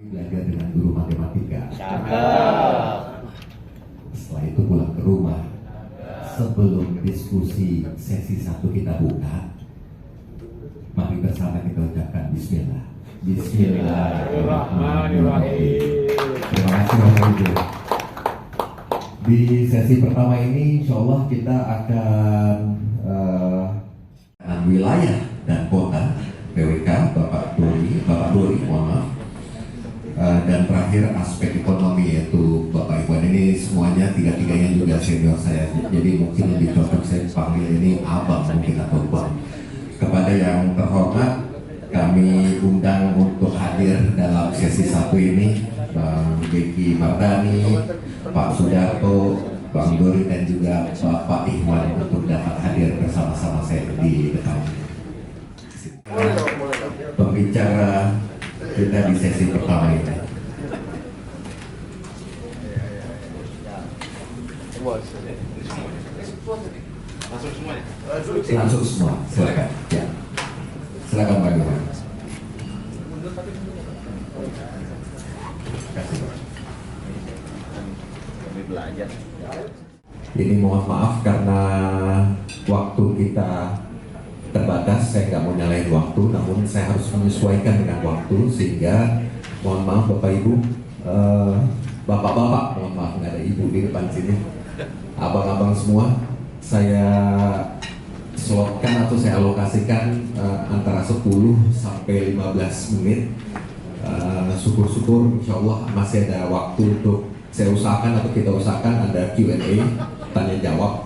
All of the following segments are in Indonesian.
Belajar dengan guru matematika. Setelah itu pulang ke rumah. Sebelum diskusi sesi 1 kita buka, mari bersama kita ucapkan Bismillah. Bismillahirrahmanirrahim. Terima kasih Bapak Ibu. Di sesi pertama ini, insya Allah kita akan wilayah dan kota PWK, Bapak Dori, mohon maaf. Dan terakhir aspek ekonomi, yaitu Bapak Ibu ini semuanya tiga-tiganya juga senior saya, jadi mungkin lebih cocok saya panggil ini abang mungkin atau bang. Kepada yang terhormat, kami undang untuk hadir dalam sesi 1 ini Bang Beki Mardani, Pak Sudarto, Bang Dori dan juga Pak Ikhwan untuk dapat hadir bersama-sama saya di depan. Pembicara kita di sesi pertama ini. Langsung semua, silakan. Ya, silakan Pak Iwan. Kami belajar. Ini mohon maaf karena waktu kita terbatas, saya nggak mau nyalain waktu, namun saya harus menyesuaikan dengan waktu, sehingga mohon maaf Bapak Ibu, Bapak-bapak, mohon maaf nggak ada ibu di depan sini, abang-abang semua, saya slotkan atau saya alokasikan antara 10 sampai 15 menit. Syukur-syukur insya Allah masih ada waktu untuk saya usahakan atau kita usahakan ada Q&A, tanya jawab,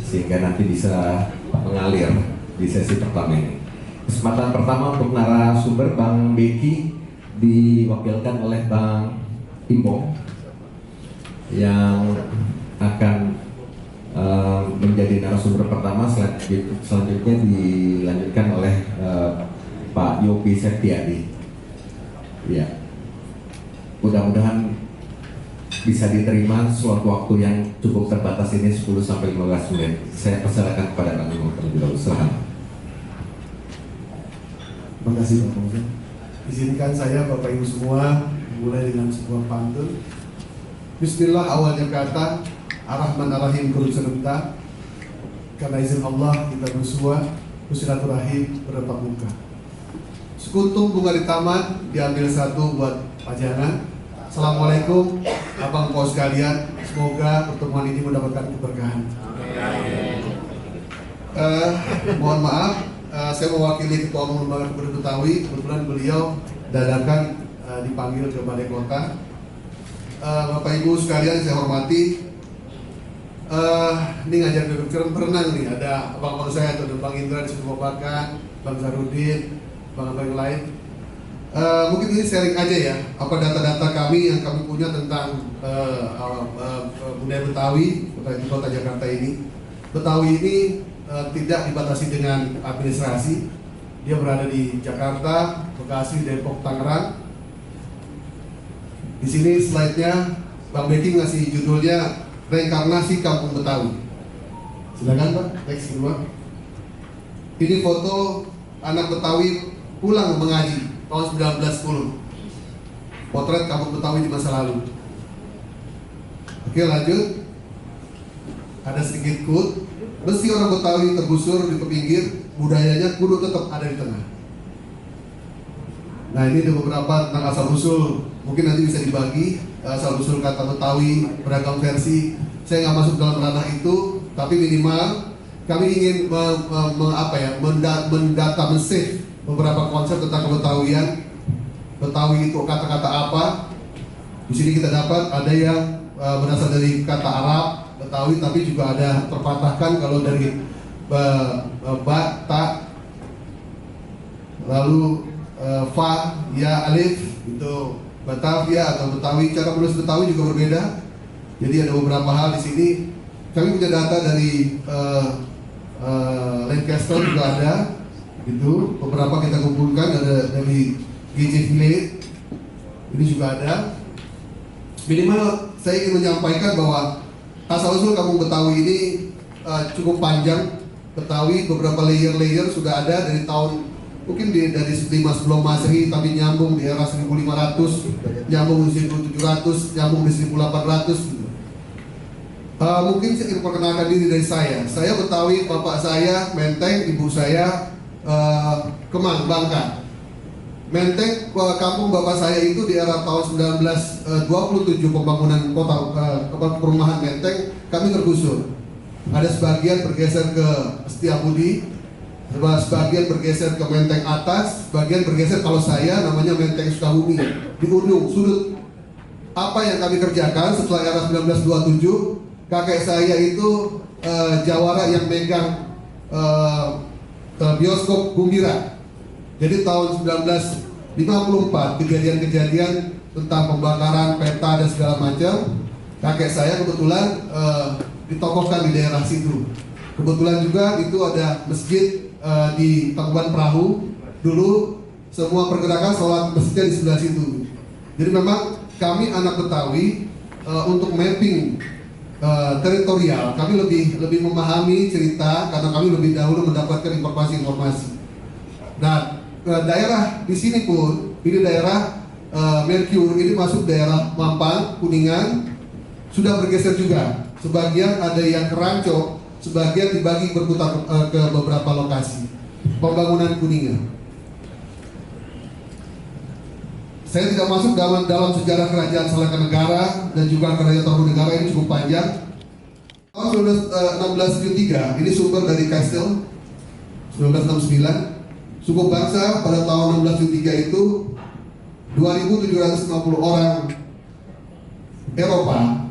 sehingga nanti bisa mengalir di sesi pertama ini. Kesempatan pertama untuk narasumber Bang Beki diwakilkan oleh Bang Imo yang akan menjadi narasumber pertama. Selanjutnya dilanjutkan oleh Pak Yopi Septiadi. Ya, mudah-mudahan bisa diterima slot waktu yang cukup terbatas ini 10 sampai 15 menit. Saya persilakan kepada Bang Imo terlebih dahulu. Silakan. Terima kasih Pak Fauzan. Izinkan saya Bapak Ibu semua mulai dengan sebuah pantun. Bismillah awalnya kata, Ar-Rahman Ar-Rahim turut serta. Karena izin Allah kita bersua, bersilaturahim bertatap muka. Sekuntum bunga di taman diambil satu buat pajangan. Assalamualaikum abang kau sekalian, semoga pertemuan ini mendapatkan keberkahan. Mohon maaf, saya mewakili Ketua Umum Lembaga Kebudayaan Betawi. Kebetulan beliau dadakan dipanggil ke Balai Kota. Bapak Ibu sekalian saya hormati, ini ngajar berenang nih, ada abang saya atau Bang Indra di situ, Bang Zarudin, bang-bang yang lain. Mungkin ini sharing aja ya, apa data-data kami yang kami punya tentang budaya Betawi di kota Jakarta ini. Betawi ini tidak dibatasi dengan administrasi, dia berada di Jakarta, Bekasi, Depok, Tangerang. Di sini slide-nya Bang Beki ngasih judulnya Reinkarnasi Kampung Betawi. Silakan Pak, next kedua. Ini foto anak Betawi pulang mengaji tahun 1910. Potret kampung Betawi di masa lalu. Oke, lanjut. Ada sedikit quote. Meski orang Betawi tergusur di pinggir, budayanya kudu tetap ada di tengah. Nah, ini ada beberapa tentang asal usul. Mungkin nanti bisa dibagi asal usul kata Betawi, beragam versi. Saya nggak masuk dalam ranah itu, tapi minimal kami ingin mendata, men-save beberapa konsep tentang kebetawian. Betawi itu kata-kata apa? Di sini kita dapat ada yang berasal dari kata Arab Betawi, tapi juga ada terpatahkan kalau dari ta, lalu fa, ya, alif, itu Batavia atau Betawi. Cara menulis Betawi juga berbeda. Jadi ada beberapa hal di sini. Kami punya data dari Lancaster juga ada. Itu beberapa kita kumpulkan, ada dari GJ Village, ini juga ada. Minimal saya ingin menyampaikan bahwa asal-usul kampung Betawi ini cukup panjang. Betawi beberapa layer-layer sudah ada dari tahun mungkin dari 5 sebelum Masehi, tapi nyambung di era 1500, nyambung di 1700, nyambung di 1800 gitu. Mungkin saya ingin perkenalkan diri dari saya. Saya Betawi, bapak saya Menteng, ibu saya Kemang, Bangka. Menteng, kampung bapak saya itu di era tahun 1927 pembangunan kota perumahan Menteng, kami tergusur. Ada sebagian bergeser ke Setiabudi, sebagian bergeser ke Menteng Atas, sebagian bergeser kalau saya namanya Menteng Sukabumi di ujung sudut. Apa yang kami kerjakan setelah era 1927, kakek saya itu jawara yang megang bioskop Gumbira. Jadi tahun 1954 kejadian-kejadian tentang pembakaran peta dan segala macam, kakek saya kebetulan ditokohkan di daerah situ. Kebetulan juga itu ada masjid di Tangkuban Perahu. Dulu semua pergerakan sholat masjidnya di sebelah situ. Jadi memang kami anak Betawi untuk mapping teritorial, kami lebih memahami cerita karena kami lebih dahulu mendapatkan informasi-informasi. Nah, daerah di sini pun ini daerah Merkur, ini masuk daerah Mampang, Kuningan, sudah bergeser juga. Sebagian ada yang ke Ranco, sebagian dibagi berputar ke beberapa lokasi. Pembangunan Kuningan. Saya tidak masuk dalam sejarah kerajaan Salangkanegara dan juga kerajaan Tarumanegara, ini cukup panjang. Tahun 1673, ini sumber dari Kastel 1969. Suku bangsa pada tahun 1673 itu 2.750 orang Eropa.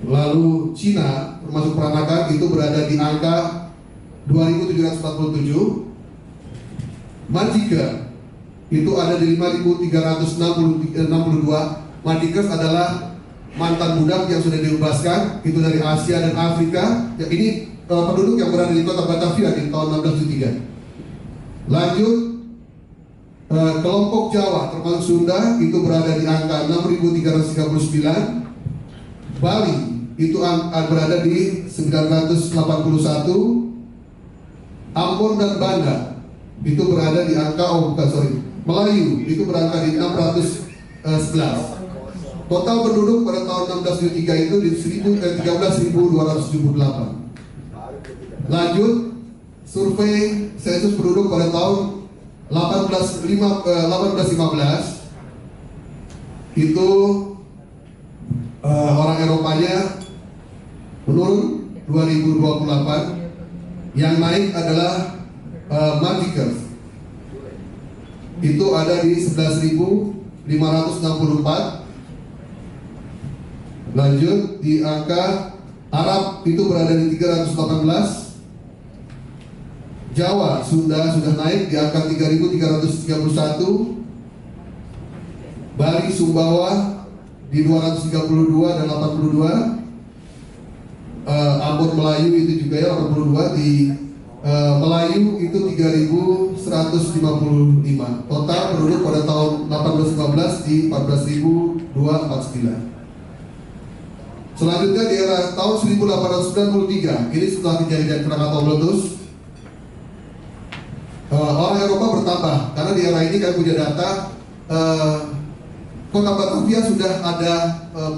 Lalu Cina termasuk peranakan itu berada di angka 2.747. Manjiker itu ada di 5.362. Manjikers adalah mantan budak yang sudah dibebaskan, itu dari Asia dan Afrika. Ya, ini penduduk yang berada di kota Batavia di tahun 1673. Lanjut kelompok Jawa termasuk Sunda itu berada di angka 6.339. Bali itu berada di 981. Ambon dan Banda itu berada di angka Melayu itu berada di 611. Total penduduk pada tahun 1673 itu di 13.278. Lanjut survei sensus penduduk pada tahun 1815 itu orang Eropanya menurun 2028. Yang naik adalah Manjikers, itu ada di 11.564. Lanjut di angka Arab itu berada di 318. Jawa, Sunda sudah naik di angka 3.331. Bali, Sumbawa di 232 dan 82. Ambon Melayu itu juga ya 82. Di Melayu itu 3.155. Total penduduk pada tahun 1815 di 14.249. Selanjutnya di era tahun 1893, ini setelah kejadian Krakatau meletus, orang Eropa bertambah karena di era ini kami punya data kota Batavia sudah ada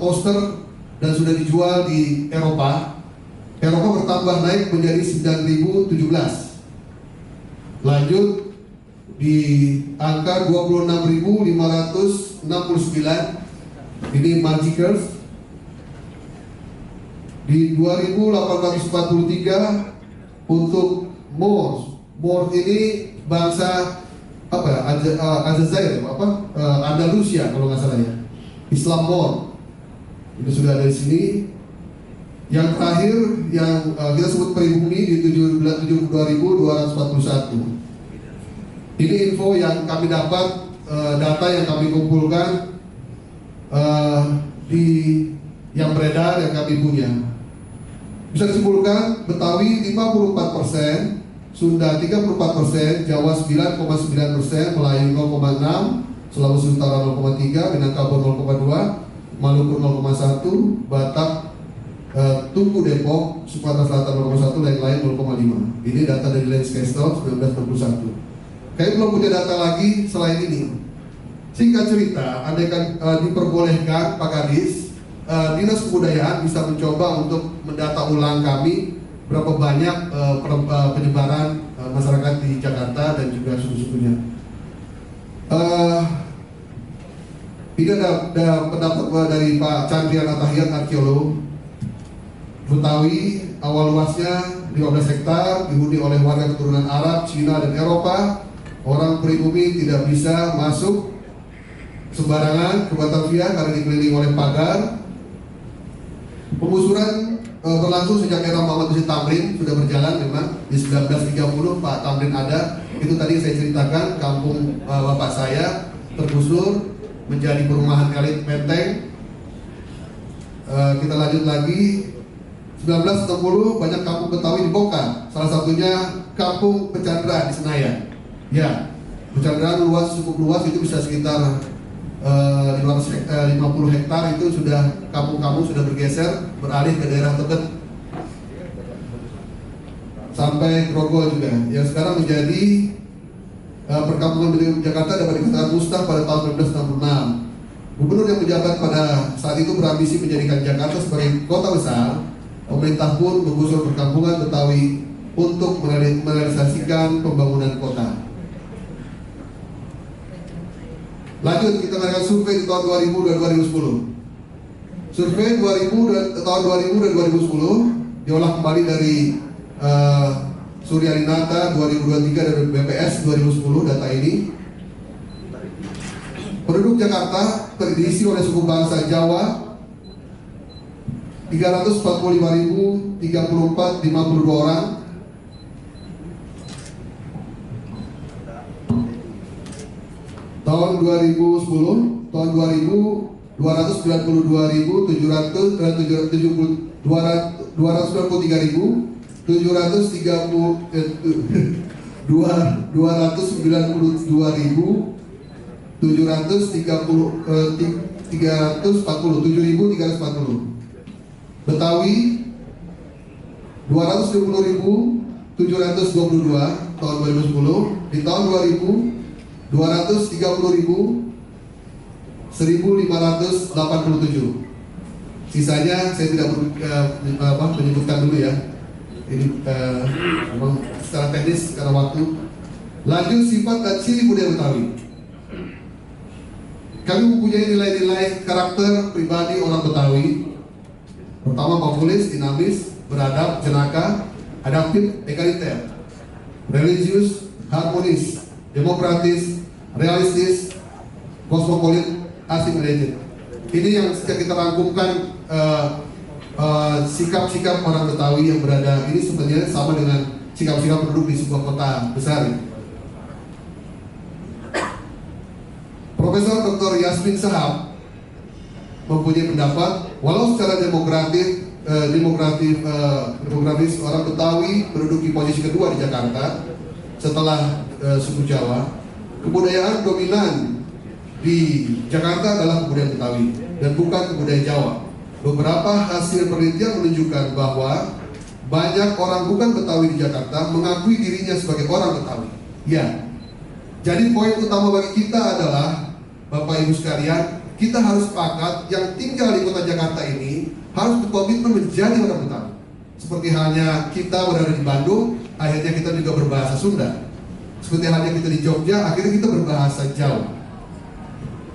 poster dan sudah dijual di Eropa. Eropa bertambah naik menjadi 9.017. Lanjut di angka 26.569, ini Manjikers. Di 2.843 untuk Moors. Moors ini bangsa apa ya? Aljazair Andalusia kalau nggak salah ya. Islam Moor. Itu sudah ada di sini. Yang terakhir yang kita sebut pribumi di 72.241. Ini info yang kami dapat, data yang kami kumpulkan di yang beredar yang kami punya. Bisa disimpulkan Betawi 54%, Sunda 34%, Jawa 9,9%, Melayu 0,6%, Sulawesi Utara 0,3%, Minangkabau 0,2%, Maluku 0,1%, Batak Tugu Depok, Sumatera Selatan 0,1, lain-lain 0,5. Ini data dari Lanskestel 1961. Kayaknya belum punya data lagi selain ini. Singkat cerita, andaikan diperbolehkan Pak Kadis, Dinas Kebudayaan bisa mencoba untuk mendata ulang kami berapa banyak penyebaran masyarakat di Jakarta dan juga suku-sukunya. Ini ada pendapat dari Pak Chandrian Atahiyat, arkeolog. Betawi awal luasnya 15 hektar, dihuni oleh warga keturunan Arab, Cina, dan Eropa. Orang pribumi tidak bisa masuk sembarangan ke Batavia karena dikelilingi oleh pagar. Penggusuran berlangsung sejak era Muhammad Husin Tamrin, sudah berjalan memang. Di 1930 Pak Tamrin ada, itu tadi saya ceritakan, kampung bapak saya tergusur menjadi perumahan elit Menteng. Kita lanjut lagi. 1960 banyak kampung Betawi dibongkar, salah satunya kampung Pecandraan di Senayan. Ya, Pecandraan luas, cukup luas, itu bisa sekitar 50 hektar. Itu sudah kampung-kampung sudah bergeser, beralih ke daerah Tebet sampai Grogol juga. Yang sekarang menjadi perkampungan di Jakarta dapat dikatakan musnah pada tahun 1966. Gubernur yang menjabat pada saat itu berambisi menjadikan Jakarta sebagai kota besar. Pemerintah pun menggusur perkampungan Betawi untuk merealisasikan pembangunan kota. Lanjut, kita melakukan survei di tahun 2000 dan 2010. Survei tahun 2000 dan 2010 diolah kembali dari Suryarinata 2023 dan BPS 2010 data ini. Penduduk Jakarta terdiisi oleh suku bangsa Jawa 345.034 52 orang. Tahun 2010, tahun 2000 740. Betawi 220.722 tahun 2010. Di tahun 2000 230.1.587. Sisanya saya tidak menyebutkan dulu ya. Ini memang secara teknis karena waktu. Lanjut, sifat dan ciri budaya Betawi. Kami mempunyai nilai-nilai karakter pribadi orang Betawi. Pertama, populis, dinamis, beradab, jenaka, adaptif, egaliter, religius, harmonis, demokratis, realistis, kosmopolit, assimilated. Ini yang kita rangkumkan sikap-sikap orang Betawi yang berada ini sebenarnya sama dengan sikap-sikap penduduk di sebuah kota besar. Profesor Dr. Yasmin Sahab mempunyai pendapat, walau secara demografis orang Betawi menduduki posisi kedua di Jakarta setelah suku Jawa, kebudayaan dominan di Jakarta adalah kebudayaan Betawi dan bukan kebudayaan Jawa. Beberapa hasil penelitian menunjukkan bahwa banyak orang bukan Betawi di Jakarta mengakui dirinya sebagai orang Betawi. Ya, jadi poin utama bagi kita adalah, Bapak Ibu sekalian, kita harus sepakat yang tinggal di kota Jakarta ini harus berkomitmen menjadi orang Betawi. Seperti halnya kita berada di Bandung, akhirnya kita juga berbahasa Sunda. Seperti halnya kita di Jogja, akhirnya kita berbahasa Jawa.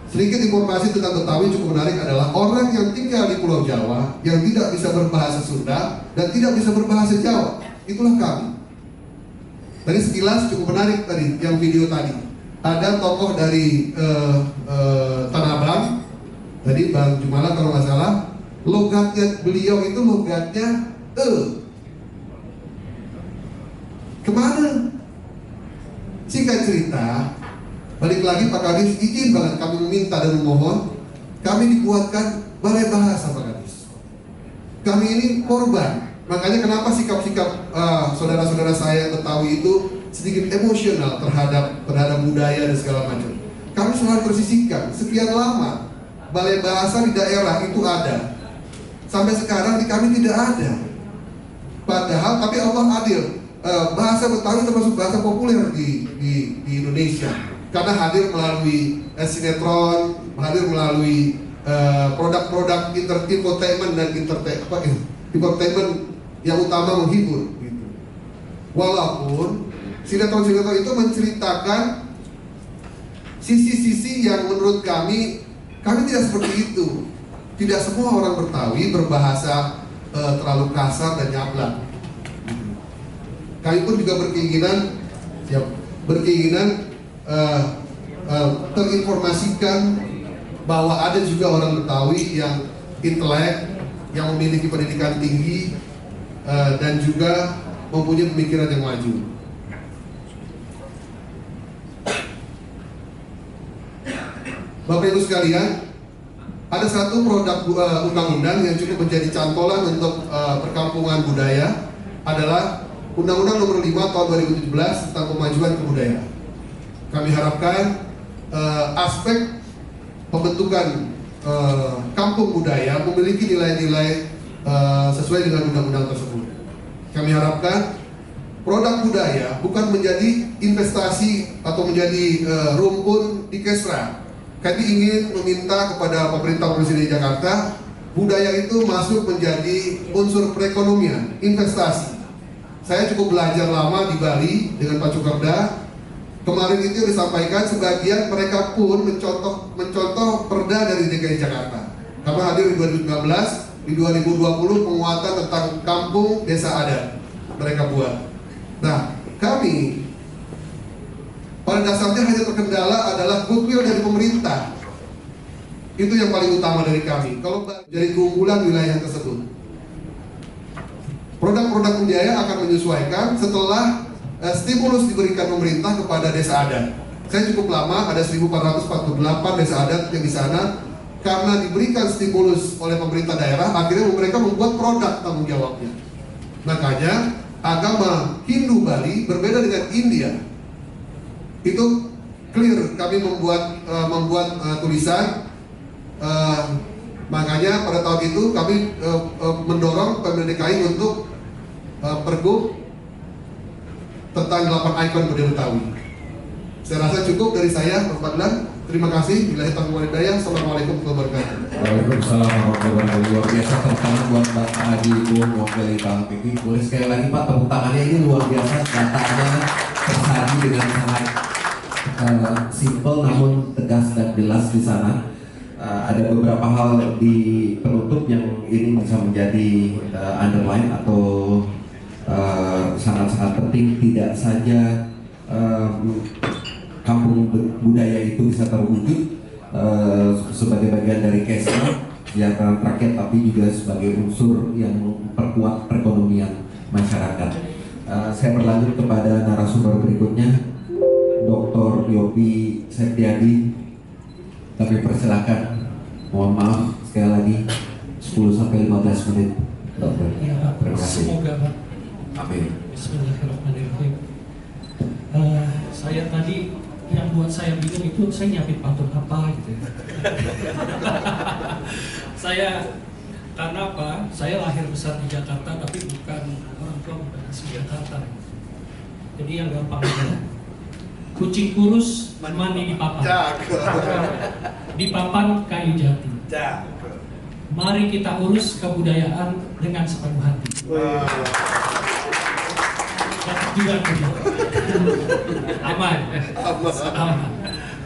Sedikit informasi tentang Betawi cukup menarik adalah orang yang tinggal di Pulau Jawa yang tidak bisa berbahasa Sunda dan tidak bisa berbahasa Jawa, itulah kami. Tadi sekilas cukup menarik tadi yang video tadi. Ada tokoh dari Tanah Abang, tadi Bang Jumala kalau nggak salah, logatnya beliau itu logatnya kemana? Singkat cerita, balik lagi Pak Kadis izin banget, kami meminta dan memohon, kami dibuatkan balai bahasa Pak Kadis. Kami ini korban, makanya kenapa sikap-sikap saudara-saudara saya Betawi itu sedikit emosional terhadap budaya dan segala macam. Kami selalu tersisihkan. Sekian lama balai bahasa di daerah itu ada, Sampai sekarang di kami tidak ada. Padahal, tapi Allah adil. Bahasa Betawi termasuk bahasa populer di Indonesia karena hadir melalui sinetron, hadir melalui produk-produk infotainment dan infotainment yang utama menghibur. Gitu. Walaupun sinetron-sinetron itu menceritakan sisi-sisi yang menurut kami tidak seperti itu. Tidak semua orang Betawi berbahasa terlalu kasar dan nyablak. Kami pun juga berkeinginan terinformasikan bahwa ada juga orang Betawi yang intelek, yang memiliki pendidikan tinggi, dan juga mempunyai pemikiran yang maju. Bapak Ibu sekalian, ada satu produk undang-undang yang cukup menjadi cantolan untuk perkampungan budaya adalah Undang-Undang Nomor 5 Tahun 2017 tentang Pemajuan Kebudayaan. Kami harapkan aspek pembentukan kampung budaya memiliki nilai-nilai sesuai dengan undang-undang tersebut. Kami harapkan produk budaya bukan menjadi investasi atau menjadi rumpun di Kesra. Kami ingin meminta kepada pemerintah Provinsi DKI Jakarta, budaya itu masuk menjadi unsur perekonomian, investasi. Saya cukup belajar lama di Bali dengan Pak Cukerda. Kemarin itu disampaikan sebagian mereka pun mencontoh perda dari DKI Jakarta. Kami hadir di 2019, di 2020 penguatan tentang kampung desa adat mereka buat. Nah, kami pada dasarnya hanya terkendala adalah goodwill dari pemerintah. Itu yang paling utama dari kami. Kalau jadi keunggulan wilayah tersebut, produk-produk budaya akan menyesuaikan setelah stimulus diberikan pemerintah kepada desa adat. Saya cukup lama, ada 1448 desa adat yang di sana. Karena diberikan stimulus oleh pemerintah daerah, akhirnya mereka membuat produk tanggung jawabnya. Makanya agama Hindu Bali berbeda dengan India. Itu clear. Kami membuat tulisan. Makanya pada tahun itu kami mendorong Pemprov DKI untuk pergub tentang 8 ikon budaya Betawi. Saya rasa cukup dari saya, Pak Fadlan. Terima kasih. Billahi taufiq wal hidayah. Assalamualaikum warahmatullahi wabarakatuh. Waalaikumsalam warahmatullahi wabarakatuh. Luar biasa tepuk tangan buat Mbak Adi mewakili Bang Piki. Boleh sekali lagi Pak, tepuk tangannya ini luar biasa. Datanya tersaji dengan sangat simple namun tegas dan jelas di sana. Ada beberapa hal di penutup yang ini bisa menjadi underline atau sangat-sangat penting. Tidak saja kampung budaya itu bisa terwujud sebagai bagian dari Kesra kesejahteraan rakyat, tapi juga sebagai unsur yang memperkuat perekonomian masyarakat. Saya berlanjut kepada narasumber berikutnya, Dr. Yopi Septiadi. Kami persilakan. Mohon maaf sekali lagi 10-15 menit, Dokter. Ya, terima kasih. Semoga Pak. Amin. Bismillahirrahmanirrahim. Saya tadi yang buat saya bingung itu saya nyiapin pantun apa gitu ya. Karena apa? Saya lahir besar di Jakarta tapi bukan orang tua bukan asli Jakarta. Jadi yang gampang aja. Kucing kurus mandi di papan. Di papan kayu jati. Mari kita urus kebudayaan dengan sepenuh hati. Juga aman.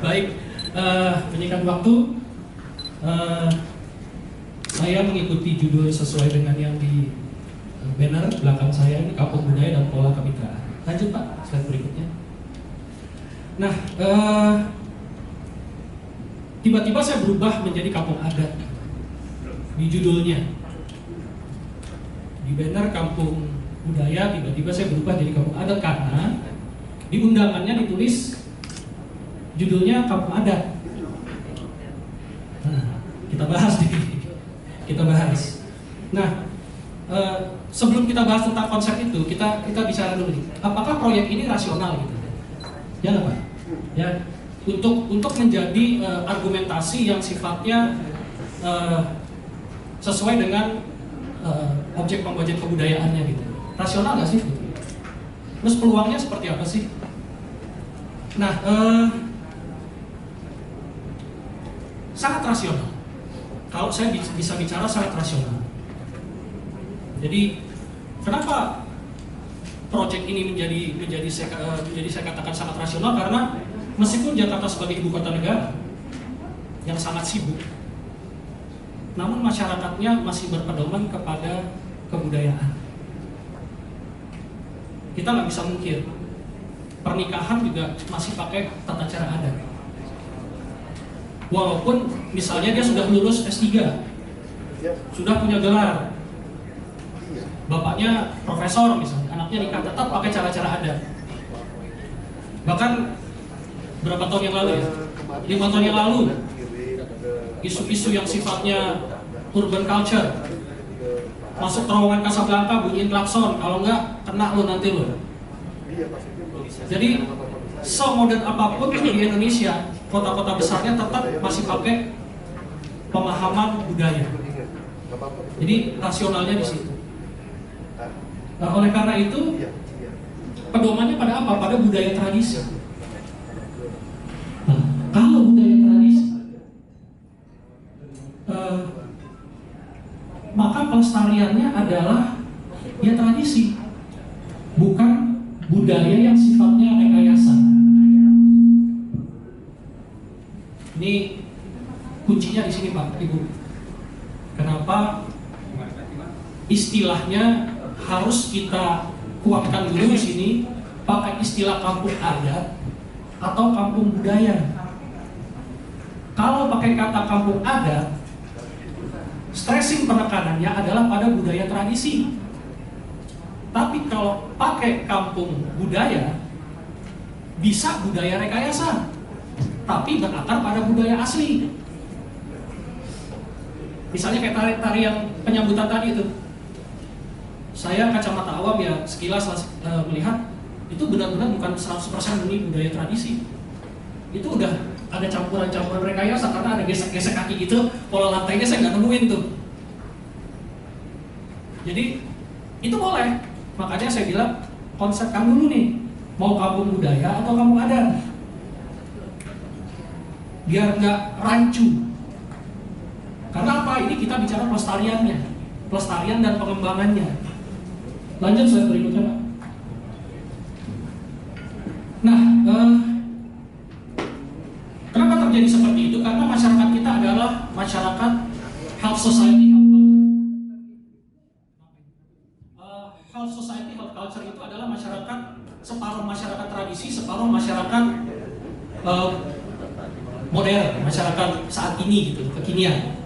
Baik, menyingkat waktu, saya mengikuti judul sesuai dengan yang di banner belakang saya ini, Kampung Budaya dan Pola Kemitraan. Lanjut Pak, slide berikutnya. Nah, tiba-tiba saya berubah menjadi kampung adat di judulnya. Di banner Kampung Budaya, tiba-tiba saya berubah jadi kampung adat karena di undangannya ditulis judulnya Kampung Adat. Nah, kita bahas nih. Kita bahas. Nah, sebelum kita bahas tentang konsep itu, kita bicara dulu nih. Apakah proyek ini rasional gitu? Ya nggak Pak? Ya, untuk menjadi argumentasi yang sifatnya sesuai dengan objek pembajak kebudayaannya gitu. Rasional nggak sih? Terus peluangnya seperti apa sih? Nah, sangat rasional. Kalau saya bisa bicara sangat rasional. Jadi kenapa proyek ini menjadi saya katakan sangat rasional? Karena meskipun Jakarta sebagai ibu kota negara yang sangat sibuk, namun masyarakatnya masih berpedoman kepada kebudayaan. Kita nggak bisa mungkir, pernikahan juga masih pakai tata cara adat. Walaupun misalnya dia sudah lulus S3, sudah punya gelar, bapaknya profesor misalnya, anaknya nikah, tetap pakai cara-cara adat. Bahkan berapa tahun yang lalu ya? 5 tahun yang lalu, isu-isu yang sifatnya urban culture, masuk terowongan Casablanca bunyiin klakson, kalau enggak kena lo nanti lo. Jadi semodern apapun di Indonesia, kota-kota besarnya tetap masih pakai pemahaman budaya. Jadi rasionalnya di situ. Nah, oleh karena itu pedomannya pada apa? Pada budaya tradisi. Nah, kalau budaya tradisi, maka pelestariannya adalah ya tradisi, bukan budaya yang sifatnya rekayasa. Ini kuncinya di sini Pak, Ibu. Kenapa istilahnya harus kita kuatkan dulu di sini, pakai istilah kampung adat atau kampung budaya. Kalau pakai kata kampung adat, stressing penekanannya adalah pada budaya tradisi. Tapi kalau pakai kampung budaya, bisa budaya rekayasa, tapi berakar pada budaya asli. Misalnya kayak tarian penyambutan tadi itu, saya kacamata awam ya sekilas melihat itu benar-benar bukan 100% murni budaya tradisi. Itu udah ada campuran-campuran rekayasa karena ada gesek-gesek kaki gitu, pola lantainya saya nggak nemuin tuh. Jadi itu boleh. Makanya saya bilang konsepkan dulu nih, mau kampung budaya atau kampung adat, biar nggak rancu. Karena apa? Ini kita bicara pelestariannya, pelestarian dan pengembangannya. Lanjut slide berikutnya Pak. Nah, kenapa terjadi seperti itu? Karena masyarakat kita adalah masyarakat health society, health culture. Health society, health culture itu adalah masyarakat, separuh masyarakat tradisi, separuh masyarakat modern, masyarakat saat ini gitu, kekinian.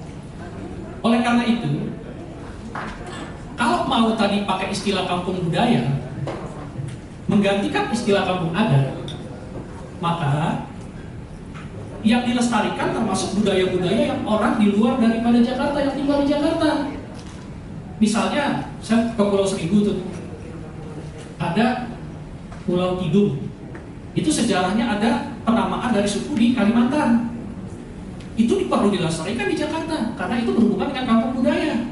Oleh karena itu, kalau mau tadi pakai istilah kampung budaya, menggantikan istilah kampung adat, maka yang dilestarikan termasuk budaya-budaya yang orang di luar daripada Jakarta yang tinggal di Jakarta. Misalnya, saya ke Pulau Seribu tuh, ada Pulau Tidung. Itu sejarahnya ada penamaan dari suku di Kalimantan. Itu perlu dilestarikan di Jakarta, karena itu berhubungan dengan kampung budaya.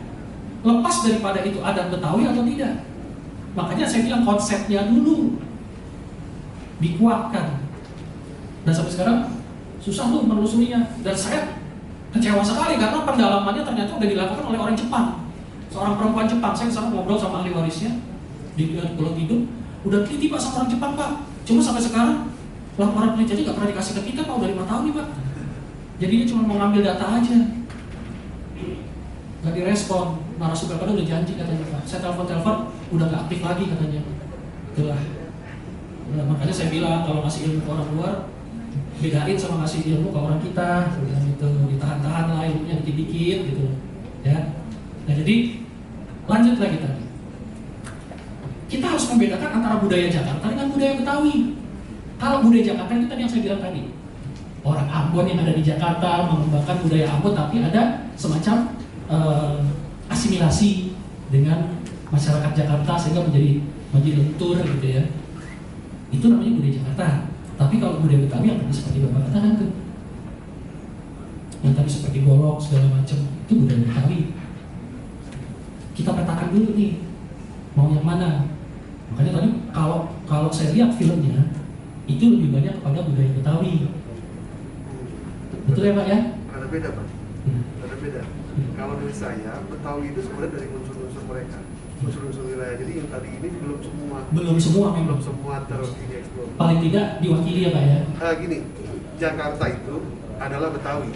Lepas daripada itu adat Betawi atau tidak. Makanya saya bilang konsepnya dulu dikuatkan. Dan sampai sekarang susah tuh menelusurinya. Dan saya kecewa sekali karena pendalamannya ternyata udah dilakukan oleh orang Jepang. Seorang perempuan Jepang, saya kesana ngobrol sama ahli warisnya di Pulau Tidung, udah teliti Pak sama orang Jepang Pak. Cuma sampai sekarang laporan penelitiannya nggak pernah dikasih ke kita Pak, udah 5 tahun nih Pak. Jadi dia cuma mau ngambil data aja, nggak direspon. Narasumber pada udah janji katanya Pak. Saya telepon udah nggak aktif lagi katanya. Itulah. Nah, makanya saya bilang kalau ngasih ilmu ke orang luar, bedain sama ngasih ilmu ke orang kita. Gitu, ditahan-tahan lah ilmunya dikit-dikit gitu, ya. Nah jadi lanjut lagi tadi. Kita harus membedakan antara budaya Jakarta dengan budaya Betawi. Kalau budaya Jakarta itu tadi yang saya bilang tadi, orang Ambon yang ada di Jakarta mengembangkan budaya Ambon, tapi ada semacam asimilasi dengan masyarakat Jakarta sehingga menjadi lentur gitu ya. Itu namanya budaya Jakarta. Tapi kalau budaya Betawi yang tadi seperti Bapak katakan tuh, yang tadi seperti golok segala macam, itu budaya Betawi. kita petakan dulu nih mau yang mana. Makanya tadi kalau saya lihat filmnya itu lebih banyak kepada budaya Betawi. Betul ya Pak ya? Ada beda Pak. Ada beda. Kalau dari saya, Betawi itu sebenarnya dari unsur-unsur mereka, unsur-unsur wilayah. Jadi yang tadi ini belum semua Memang. tereksplor. Paling tidak diwakili ya Pak ya. Gini, Jakarta itu adalah Betawi.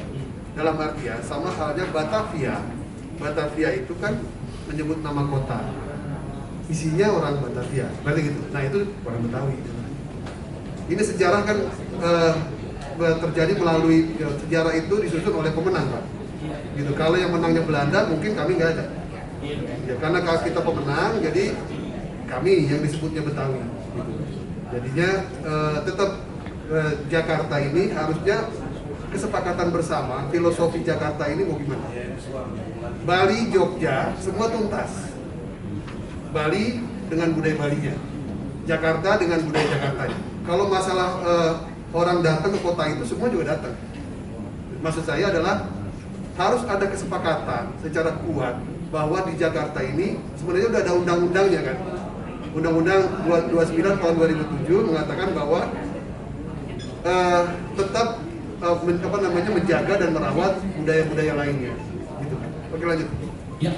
Dalam artian sama halnya Batavia. Batavia itu kan menyebut nama kota. Isinya orang Batavia. Berarti gitu. Nah itu orang Betawi. Ini sejarah kan terjadi melalui sejarah itu disusun oleh pemenang Pak. Gitu. Kalau yang menangnya Belanda mungkin kami nggak ada. Ya, karena kalau kita pemenang, jadi kami yang disebutnya Betawi. Gitu. Jadinya tetap Jakarta ini harusnya kesepakatan bersama, filosofi Jakarta ini mau gimana? Bali, Jogja, semua tuntas. Bali dengan budaya Balinya, Jakarta dengan budaya Jakartanya. Kalau masalah orang datang ke kota itu semua juga datang. Maksud saya adalah harus ada kesepakatan secara kuat bahwa di Jakarta ini sebenarnya udah ada undang-undangnya kan. Undang-Undang 29 tahun 2007 mengatakan bahwa tetap menjaga dan merawat budaya-budaya lainnya. Gitu. Oke lanjut. Ya,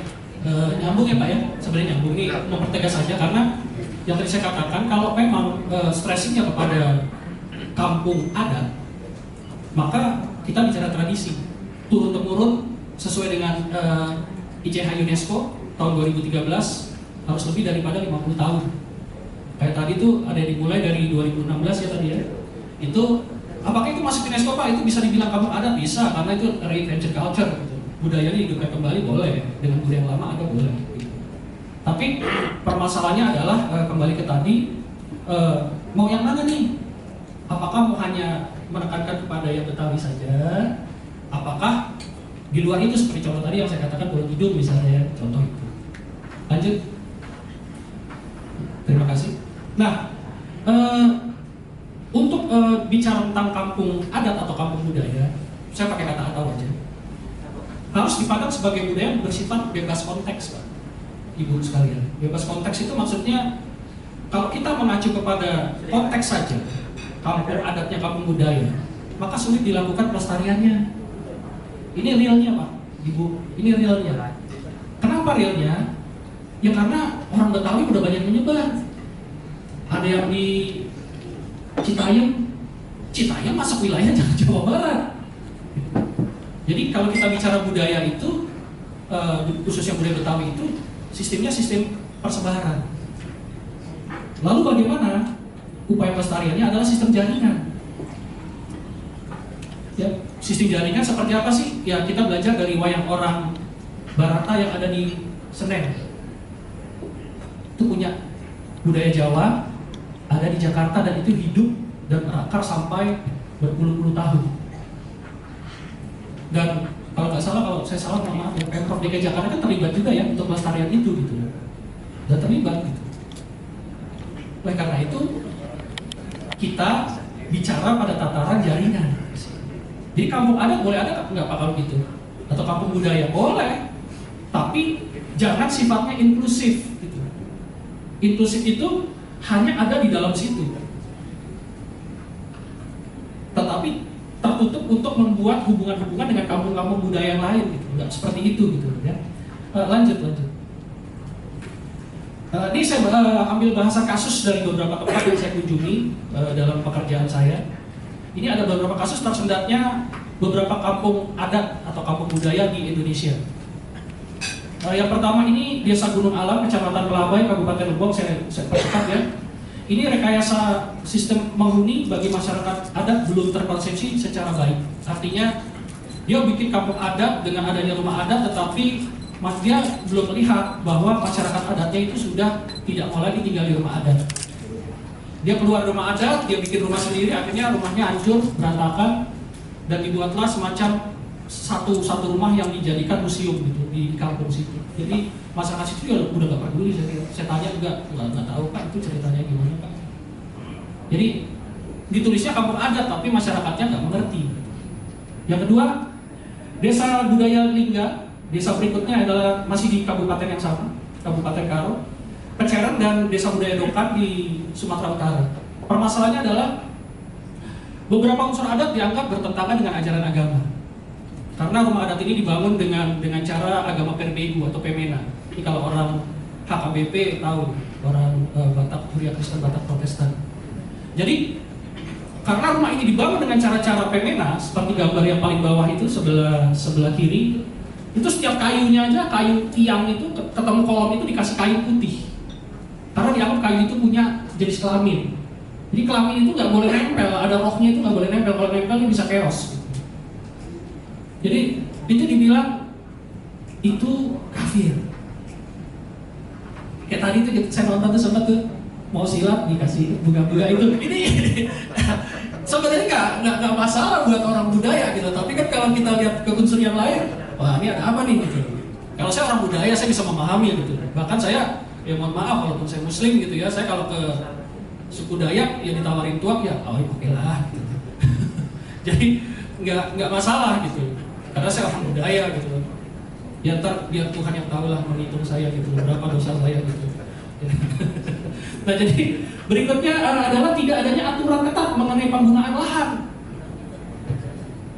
nyambung ya Pak ya. Sebenarnya nyambung ini mempertegas saja karena yang tadi saya katakan kalau memang stressingnya kepada kampung adat, maka kita bicara tradisi turun-temurun sesuai dengan ICH UNESCO tahun 2013 harus lebih daripada 50 tahun. Kayak tadi tuh ada yang dimulai dari 2016 ya tadi ya. Itu apakah itu masuk UNESCO Pak? Itu bisa dibilang kampung adat? Bisa, karena itu reinvention culture gitu. Budayanya hidupkan kembali boleh, dengan budaya yang lama ada boleh gitu. Tapi permasalahannya adalah kembali ke tadi mau yang mana nih? Apakah mau hanya menekankan kepada yang Betawi saja? Apakah di luar itu seperti contoh tadi yang saya katakan Borobudur misalnya ya, contoh itu. Lanjut. Terima kasih. Nah, untuk bicara tentang kampung adat atau kampung budaya, saya pakai kata atau aja. Harus dipandang sebagai budaya yang bersifat bebas konteks, Pak. Ibu sekalian. Bebas konteks itu maksudnya kalau kita mengacu kepada konteks saja, kampung adatnya kampung budaya, maka sulit dilakukan pelestariannya. Ini realnya Pak, Ibu. Ini realnya. Kenapa realnya? Ya karena orang Betawi udah banyak menyebar. Ada yang di Citayam masuk wilayah Jawa Barat. Jadi kalau kita bicara budaya itu, khususnya budaya Betawi itu, sistemnya sistem persebaran. Lalu bagaimana upaya pelestariannya adalah sistem jaringan. Ya, sistem jaringan seperti apa sih? Ya kita belajar dari wayang orang Barata yang ada di Senen. Itu punya budaya Jawa, ada di Jakarta dan itu hidup dan berakar sampai berpuluh-puluh tahun. Dan kalau nggak salah, kalau saya salah mohon maaf ya, Pemprov DKI Jakarta kan terlibat juga ya untuk pelestarian itu gitu. Dan terlibat gitu. Oleh karena itu kita bicara pada tataran jaringan. Jadi kampung adat boleh ada nggak Pak kalau gitu? Atau kampung budaya boleh, tapi jangan sifatnya inklusif. Gitu. Inklusif itu hanya ada di dalam situ, tetapi tertutup untuk membuat hubungan-hubungan dengan kampung-kampung budaya yang lain. Gitu. Nggak seperti itu gitu ya. Lanjut. Ini saya ambil bahasa kasus dari beberapa tempat yang saya kunjungi dalam pekerjaan saya. Ini ada beberapa kasus tersendatnya beberapa kampung adat atau kampung budaya di Indonesia. Yang pertama ini Desa Gunung Alam, Kecamatan Pelabai, Kabupaten Lebong, saya percepat ya. Ini rekayasa sistem menghuni bagi masyarakat adat belum terkonsepsi secara baik. Artinya dia bikin kampung adat dengan adanya rumah adat, tetapi dia belum melihat bahwa masyarakat adatnya itu sudah tidak mau lagi tinggal di rumah adat. Dia keluar rumah adat, dia bikin rumah sendiri, akhirnya rumahnya hancur, berantakan, dan dibuatlah semacam satu rumah yang dijadikan museum gitu di kampung situ. Jadi masyarakat situ ya udah gak peduli. Saya tanya juga nggak tahu Pak itu ceritanya gimana Pak. Jadi ditulisnya kampung adat tapi masyarakatnya nggak mengerti. Yang kedua, Desa Budaya Lingga, Desa berikutnya adalah masih di kabupaten yang sama, Kabupaten Karo, Peceran dan Desa Budaya Dokan di Sumatera Utara. Permasalahannya adalah beberapa unsur adat dianggap bertentangan dengan ajaran agama. Karena rumah adat ini dibangun dengan cara agama Perbegu atau Pemena. Ini kalau orang HKBP tahu, orang Batak Huria Kristen, Batak Protestan. Jadi karena rumah ini dibangun dengan cara-cara Pemena, seperti gambar yang paling bawah itu sebelah kiri, itu setiap kayunya aja, kayu tiang itu ketemu kolom itu dikasih kayu putih. Karena dianggap kayu itu punya jenis kelamin. Jadi kelamin itu nggak boleh nempel, ada rohnya itu nggak boleh nempel. Kalau nempel itu bisa chaos. Jadi itu dibilang itu kafir. Kayak tadi tuh saya nonton tuh sempat tuh mau silat dikasih bunga-bunga itu. Ini sebenarnya nggak masalah buat orang budaya gitu. Tapi kan kalau kita lihat ke unsur yang lain, wah ini ada apa nih gitu. Kalau saya orang budaya saya bisa memahami gitu. Bahkan saya ya mohon maaf walaupun saya muslim gitu ya, saya kalau ke suku Dayak ya ditawarin tuak ya oke lah gitu. Jadi nggak masalah gitu, karena saya orang budaya gitu. Ya ntar biar Tuhan yang tahu lah menghitung saya gitu, berapa dosa saya gitu. Nah jadi berikutnya adalah tidak adanya aturan ketat mengenai penggunaan lahan.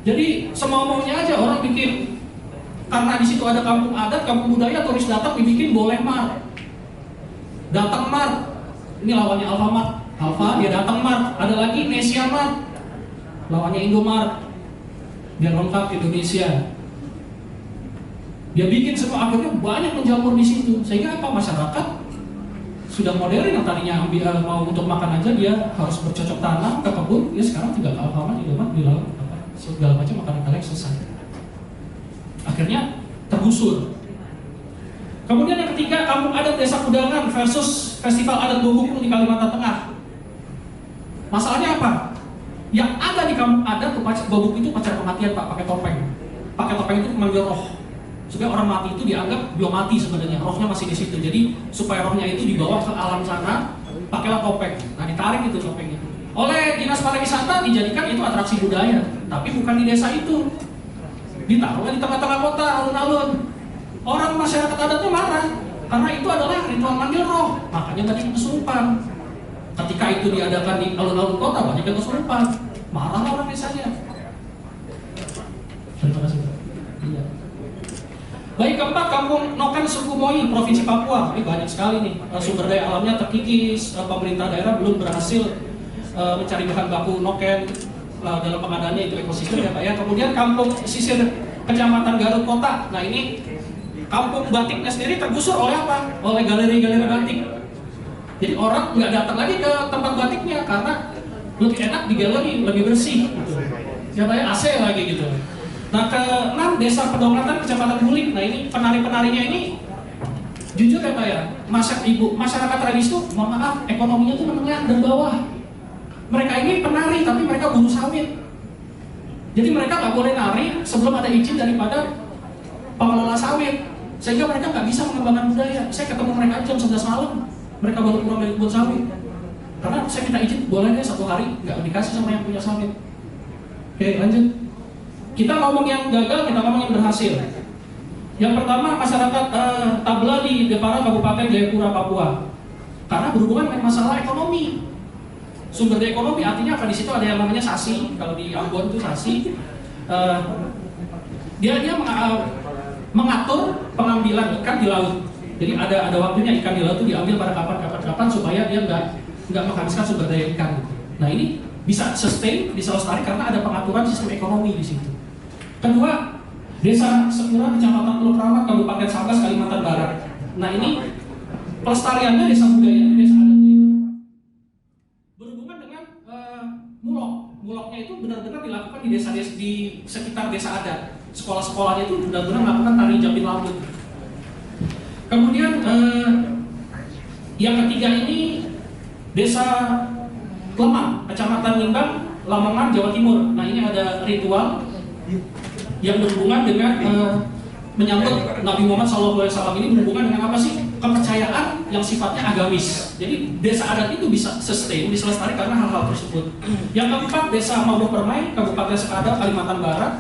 Jadi semau-maunya aja orang bikin, karena di situ ada kampung adat, kampung budaya, turis datang dibikin boleh mar. Datang Mart, ini lawannya Alfamart. Alfa, dia datang Mart. Ada lagi Nesia Mart, lawannya Indomart. Biar lengkap Indonesia. Dia bikin semua, akhirnya banyak menjamur di situ. Sehingga apa, masyarakat sudah modern yang tadinya mau untuk makan aja dia harus bercocok tanam ke kebun. Ya sekarang tinggal ke Alfamart, Indomart, di laut, segala macam makanan kalian selesai. Akhirnya tergusur. Kemudian yang ketiga, kampung adat Desa Kudangan versus Festival Adat Bobukung di Kalimantan Tengah. Masalahnya apa? Yang ada di kampung adat Bobukung itu pacar kematian Pak, pakai topeng. Pakai topeng itu memanggil roh. Supaya orang mati itu dianggap belum mati sebenarnya, rohnya masih di situ. Jadi supaya rohnya itu dibawa ke alam sana, pakailah topeng. Nah ditarik itu topengnya. Oleh Dinas Pariwisata dijadikan itu atraksi budaya, tapi bukan di desa itu. Ditaruhlah di tengah-tengah kota, alun-alun. Orang masyarakat adatnya marah karena itu adalah ritual manggil roh, makanya tadi kesurupan. Ketika itu diadakan di alun-alun kota banyak yang kesurupan, marah orang desanya. Terima kasih. Iya. Baik, keempat, kampung Noken Suku Moi, Provinsi Papua. Ini banyak sekali nih, sumber daya alamnya terkikis, pemerintah daerah belum berhasil mencari bahan baku Noken dalam pengadaannya itu ekosistem ya Pak ya. Kemudian kampung sisir Kecamatan Garut Kota. Nah ini kampung batiknya sendiri tergusur oleh apa? Oleh galeri-galeri batik. Jadi orang nggak datang lagi ke tempat batiknya karena lebih enak di galeri, lebih bersih. Gitu. Ya Pak ya, AC lagi gitu. Nah ke-6, Desa Pedongatan Kecamatan Bulik. Nah ini penari-penarinya ini jujur ya Pak ya, masyarakat tradisi itu mohon maaf ekonominya tuh menengah dan bawah. Mereka ini penari tapi mereka buruh sawit. Jadi mereka nggak boleh nari sebelum ada izin daripada pengelola sawit. Sehingga mereka nggak bisa mengembangkan budaya. Saya ketemu mereka jam 11 malam, mereka baru pulang dari kebun sawit. Karena saya minta izin, boleh deh 1 hari, nggak dikasih sama yang punya sawit. Oke, lanjut. Kita ngomong yang gagal, kita ngomong yang berhasil. Yang pertama, masyarakat Tabla di Depara, Kabupaten Jayapura, Papua. Karena berhubungan dengan masalah ekonomi. Sumber daya ekonomi artinya apa? Di situ ada yang namanya sasi. Kalau di Ambon itu sasi. Dia mengatur pengambilan ikan di laut. Jadi ada waktunya ikan di laut itu diambil pada kapan supaya dia nggak menghabiskan sumber daya ikan. Nah ini bisa sustain, bisa lestari karena ada pengaturan sistem ekonomi di situ. Kedua, Desa Sekura Kecamatan Teluk Ramat, Kabupaten Sabas, Kalimantan Barat. Nah ini pelestariannya desa budaya, desa adatnya itu berhubungan dengan mulok. Muloknya itu benar-benar dilakukan di desa-desa di sekitar desa adat. Sekolah-sekolahnya itu benar-benar melakukan tari Japin Lamput. Kemudian yang ketiga ini Desa Lemang, Kecamatan Limbang, Lamongan, Jawa Timur. Nah ini ada ritual yang berhubungan dengan menyangkut Nabi Muhammad SAW. Ini berhubungan dengan apa sih? Kepercayaan yang sifatnya agamis. Jadi desa adat itu bisa sustain, bisa lestari karena hal-hal tersebut. Yang keempat, Desa Mabuk Permai, Kabupaten Sekadar, Kalimantan Barat.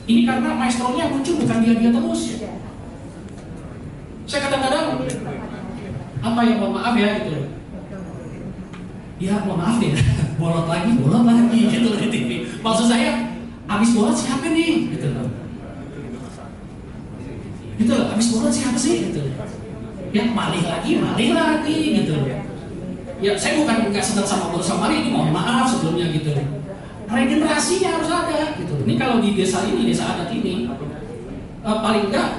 Ini karena maestronya muncul bukan dia terus. Saya kadang-kadang apa ya, mohon maaf ya gitu. Ya mohon maaf ya, bolot lagi gitu di TV. Maksud saya, abis bolot siapa nih? Gitu loh. Gitu loh, abis bolot siapa sih? Gitu. Ya malih lagi gitu. Ya saya bukan nggak sedang sama bolos sama malih, ini mohon maaf sebelumnya gitu. Regenerasinya harus ada gitu. Ini kalau di desa adat ini paling enggak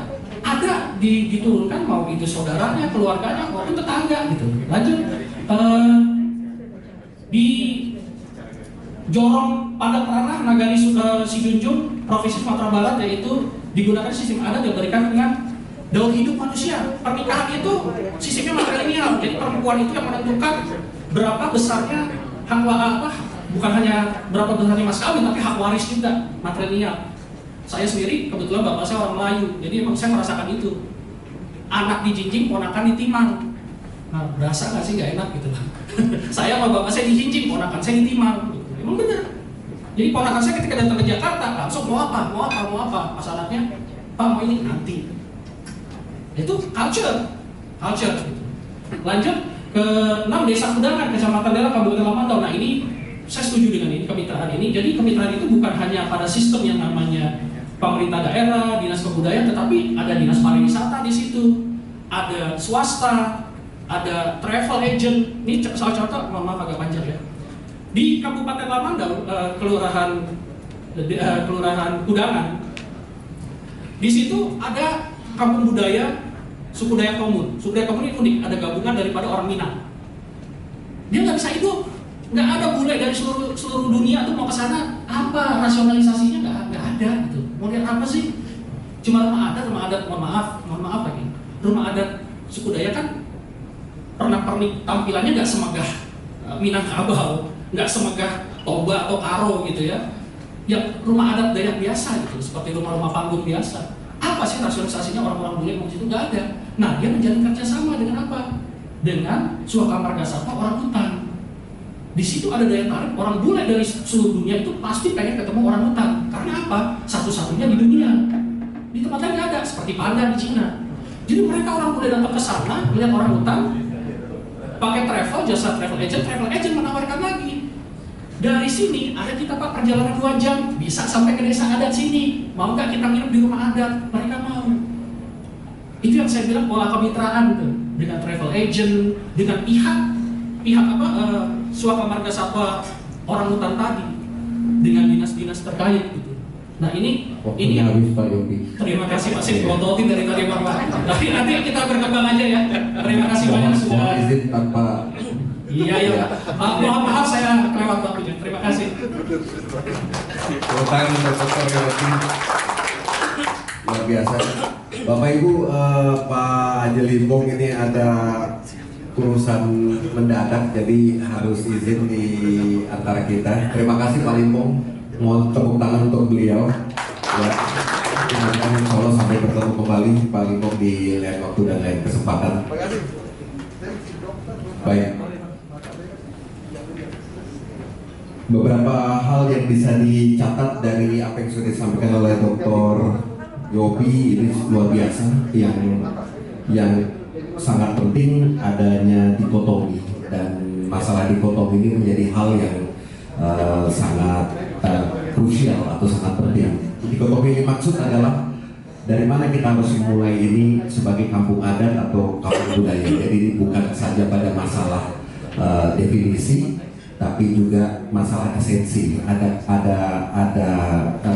ada diturunkan, mau itu saudaranya, keluarganya, maupun tetangga gitu. Lanjut di Jorong Padat Ranah Nagari Sijunjung Provinsi Sumatera Barat, yaitu digunakan sistem adat yang berikan dengan daur hidup manusia. Pernikahan itu sistemnya matrilineal, jadi perempuan itu yang menentukan berapa besarnya hak bukan hanya berapa besarnya mas kawin, tapi hak waris juga matrilineal. Saya sendiri kebetulan bapak saya orang Melayu, jadi emang saya merasakan itu. Anak dijinjing, ponakan ditimang. Nah, berasa nggak sih nggak enak gitu lah. Saya sama bapak saya dijinjing, ponakan saya ditimang. Gitu. Emang bener. Jadi ponakan saya ketika datang ke Jakarta langsung mau apa? Pas anaknya, Pak mau ini nanti. Itu culture. Gitu. Lanjut ke 6 Desa Kudangan, Kecamatan Dela, Kabupaten Lamandau. Nah ini saya setuju dengan ini, kemitraan ini. Jadi kemitraan itu bukan hanya pada sistem yang namanya pemerintah daerah, dinas kebudayaan, tetapi ada dinas pariwisata di situ, ada swasta, ada travel agent. Ini salah contoh, mohon maaf agak panjang ya. Di Kabupaten Lamandau, kelurahan Kudangan, di situ ada kampung budaya suku Dayak Komun. Suku Dayak Komun ini unik, ada gabungan daripada orang Minang. Dia nggak bisa hidup, nggak ada bule dari seluruh dunia tuh mau ke sana. Apa rasionalisasinya nggak ada gitu. Mau lihat apa sih? Cuma rumah adat, mohon maaf lagi. Rumah adat suku Dayak kan pernak-pernik tampilannya nggak semegah Minangkabau, nggak semegah Toba atau Karo gitu ya. Yang rumah adat Dayak biasa gitu, seperti rumah-rumah panggung biasa. Apa sih rasionalisasinya orang-orang bule mau situ? Nggak ada. Nah dia menjalin kerjasama dengan apa? Dengan Suaka Marga Satwa orang hutan. Di situ ada daya tarik orang bule dari seluruh dunia itu pasti pengen ketemu orang hutan. Karena apa? Satu-satunya di dunia. Di tempat lain nggak ada, seperti panda di Cina. Jadi mereka orang bule datang ke sana, lihat orang hutan, pakai jasa travel agent menawarkan lagi. Dari sini ada kita Pak perjalanan 2 jam, bisa sampai ke desa adat sini. Mau nggak kita nginep di rumah adat? Mereka mau. Itu yang saya bilang pola kemitraan tuh, dengan travel agent, dengan pihak Suaka Marga Satwa orang hutan tadi, dengan dinas-dinas terkait gitu. Nah ini habis Pak Yopi. Terima kasih Pak Sip, ngototin dari tadi Pak. Nanti kita berkembang aja ya. Terima kasih banyak sudah. Izin tanpa. Iya. Mohon maaf saya kelewat waktunya. Terima kasih. Tangan untuk Dr. Yopi. Luar biasa. Bapak Ibu, Pak Haji Limbong ini ada urusan mendadak, jadi harus izin di antara kita. Terima kasih Pak Limbong. Mohon tepuk tangan untuk beliau. Ya, insya Allah sampai bertemu kembali Pak Limbong di lain waktu dan lain kesempatan. Baik. Beberapa hal yang bisa dicatat dari apa yang sudah disampaikan oleh Dr. Yopi ini luar biasa, yang sangat penting adanya dikotomi, dan masalah dikotomi ini menjadi hal yang sangat krusial atau sangat penting. Dikotomi ini maksud adalah dari mana kita harus memulai ini sebagai kampung adat atau kampung budaya. Jadi bukan saja pada masalah definisi, tapi juga masalah esensi. Ada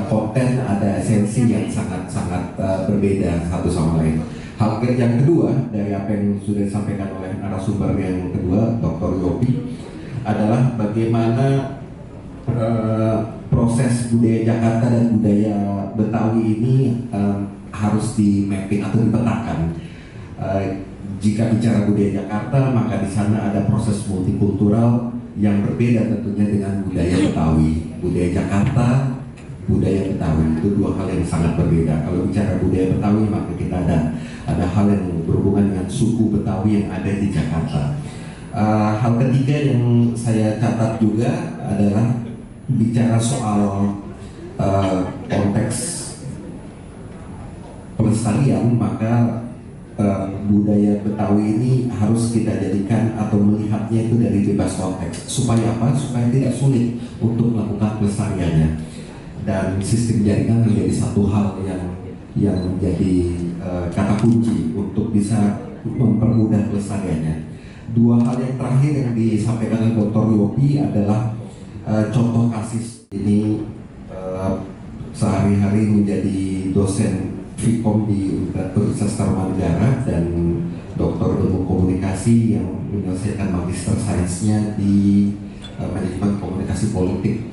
konten, ada esensi yang sangat berbeda satu sama lain. Hal yang kedua dari apa yang sudah disampaikan oleh narasumber yang kedua, Dr. Yopi, adalah bagaimana proses budaya Jakarta dan budaya Betawi ini harus di mapping atau dipetakan. Jika bicara budaya Jakarta, maka di sana ada proses multikultural yang berbeda tentunya dengan budaya Betawi. Budaya Jakarta, budaya Betawi itu dua hal yang sangat berbeda. Kalau bicara budaya Betawi, maka kita ada hal yang berhubungan dengan suku Betawi yang ada di Jakarta. Hal ketiga yang saya catat juga adalah bicara soal konteks pelestarian, maka budaya Betawi ini harus kita jadikan atau melihatnya itu dari bebas konteks. Supaya apa? Supaya tidak sulit untuk melakukan pelestariannya. Dan sistem jaringan menjadi satu hal yang menjadi kata kunci untuk bisa mempermudah pelestariannya. Dua hal yang terakhir yang disampaikan oleh Dr. Yopi adalah contoh kasus ini. Sehari-hari menjadi dosen Vkom di Universitas Tarumanegara dan doktor ilmu komunikasi yang menyelesaikan magister sainsnya di manajemen komunikasi politik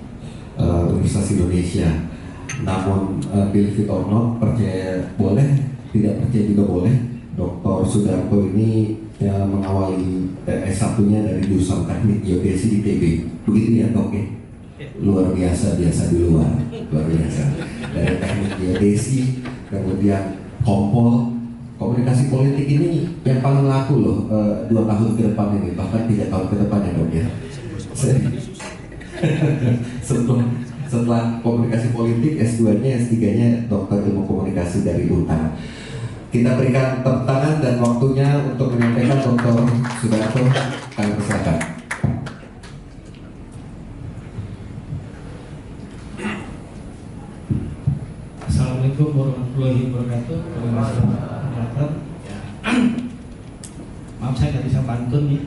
Universitas Indonesia. Namun believe it or not, percaya boleh, tidak percaya juga boleh, Dr. Sudarto ini mengawali S1-nya dari jurusan teknik geodesi di ITB. Begitu ya, Dok? Luar biasa di luar biasa. Dari teknik geodesi, kemudian kompol, komunikasi politik ini yang paling laku loh 2 tahun ke depan ini, bahkan 3 tahun ke depan ya, Dok ya. Setelah komunikasi politik, S2-nya, S3-nya dokter ilmu komunikasi dari UNTAR. Kita berikan tepuk tangan dan waktunya untuk menyampaikan Dr. Sudarto. Kami persilakan. Assalamualaikum warahmatullahi wabarakatuh. Maaf saya nggak bisa pantun ya.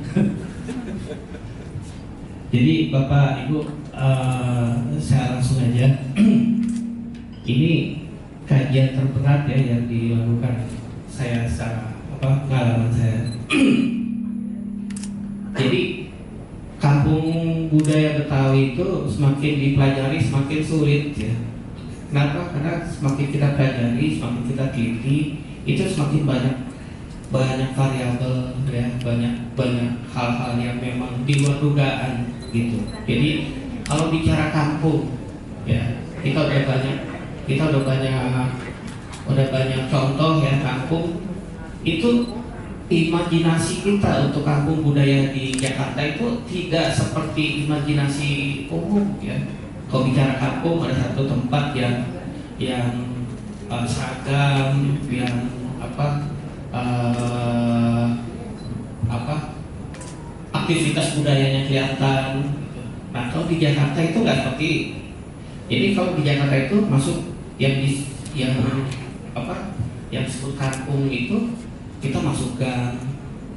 Jadi Bapak Ibu, saya langsung aja. Ini kajian terberat ya yang dilakukan saya secara pengalaman saya. Jadi kampung budaya Betawi itu semakin dipelajari semakin sulit ya. Kenapa? Karena semakin kita pelajari, semakin kita teliti, itu semakin banyak variabel ya, banyak hal-hal yang memang di luar dugaan gitu. Jadi kalau bicara kampung ya, kita udah banyak contoh ya kampung itu. Imajinasi kita untuk kampung budaya di Jakarta itu tidak seperti imajinasi umum ya. Kalau bicara kampung, ada satu tempat yang seragam, yang aktivitas budayanya kelihatan. Nah, kalau di Jakarta itu nggak seperti. Jadi kalau di Jakarta itu masuk yang disebut kampung itu, kita masuk gang,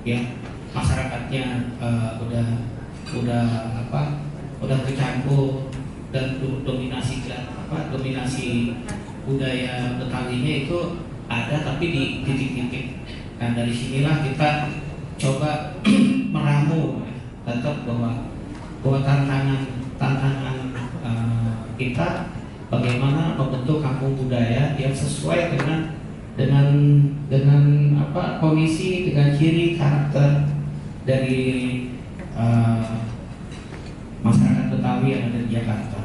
ya masyarakatnya udah bercampur dan dominasi budaya Betawinya itu ada tapi di titik-titik. Nah dari sinilah kita coba meramu tetap bahwa tantangan kita bagaimana membentuk kampung budaya yang sesuai dengan kondisi, dengan ciri karakter dari masyarakat Betawi yang ada di Jakarta.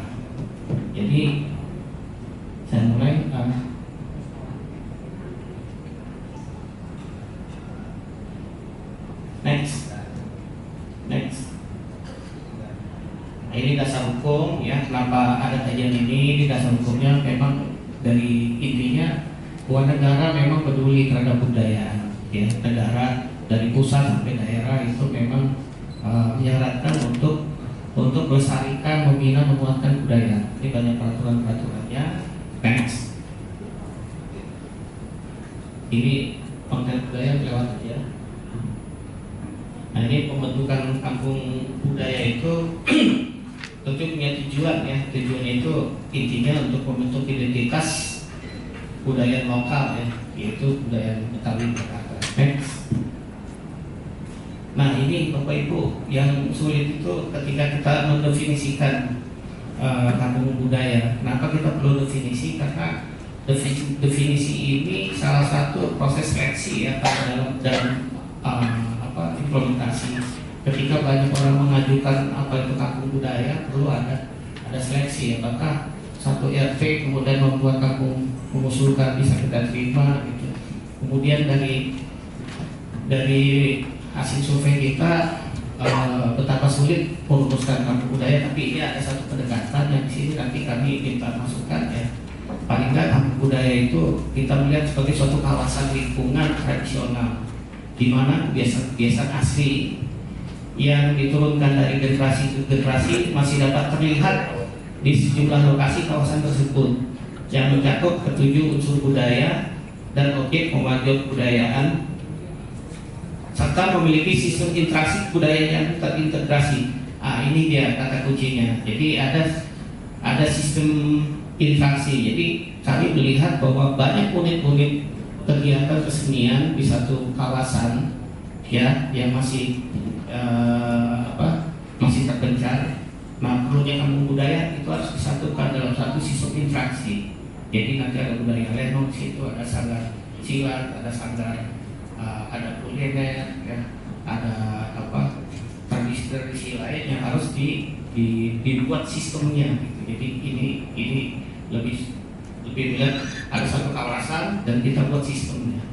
Jadi saya mulai. Next. Nah, ini dasar hukum ya. Kenapa ada kajian ini? Di dasar hukumnya memang dari intinya bahwa negara memang peduli terhadap budaya. Ya, negara dari pusat sampai daerah itu memang menyarankan untuk melestarikan, membina, menguatkan budaya. Ini banyak peraturan-peraturannya. Next. Ini konten budaya lewat aja. Nah ini pembentukan kampung budaya itu tentu punya tujuan ya. Tujuannya itu intinya untuk membentuk identitas budaya lokal ya, yaitu budaya Betawi Jakarta. Next. Nah ini Bapak Ibu yang sulit itu ketika kita mendefinisikan kampung budaya. Kenapa kita perlu definisi? Karena definisi ini salah satu proses seleksi ya dalam implementasi. Ketika banyak orang mengajukan apa itu kampung budaya, perlu ada seleksi. Apakah satu RT kemudian membuat kampung mengusulkan bisa kita terima gitu. Kemudian dari hasil survei kita betapa sulit merumuskan kampung budaya, tapi ini ada satu pendekatan yang di sini nanti kami minta masukan ya. paling nggak kampung budaya itu kita melihat sebagai suatu kawasan lingkungan tradisional di mana kebiasaan-kebiasaan asli yang diturunkan dari generasi ke generasi masih dapat terlihat di sejumlah lokasi kawasan tersebut yang mencakup ketujuh unsur budaya dan objek pemajuan kebudayaan serta memiliki sistem interaksi budaya yang terintegrasi. Ini dia kata kuncinya. Jadi ada sistem interaksi. Jadi kami melihat bahwa banyak unit-unit kegiatan kesenian di satu kawasan ya yang masih masih terpencar. Nah, perlunya kampung budaya itu harus disatukan dalam satu sistem interaksi. Jadi nanti ada budaya lenong di situ, ada sanggar silat, ada sanggar, ada kuliner, ya, ada tradisi lain yang harus dibuat sistemnya. Gitu. Jadi ini lebih melihat ada satu kawasan dan kita buat sistemnya.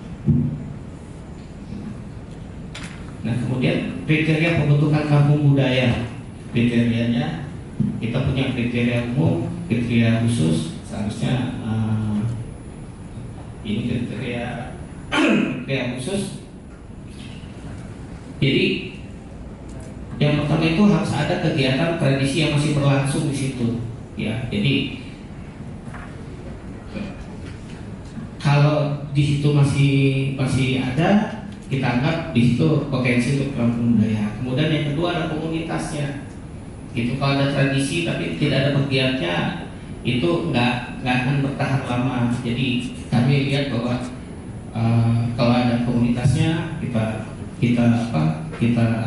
Nah, kemudian kriteria pembentukan kampung budaya. Kriterianya kita punya kriteria umum, kriteria khusus. Seharusnya ini kriteria khusus. Jadi yang pertama itu harus ada kegiatan tradisi yang masih berlangsung di situ. Ya, jadi kalau di situ masih ada, kita anggap di situ potensi untuk kampung budaya. Kemudian yang kedua ada komunitasnya. Gitu, kalau ada tradisi tapi tidak ada pegiatnya, itu nggak akan bertahan lama. Jadi kami lihat bahwa kalau ada komunitasnya kita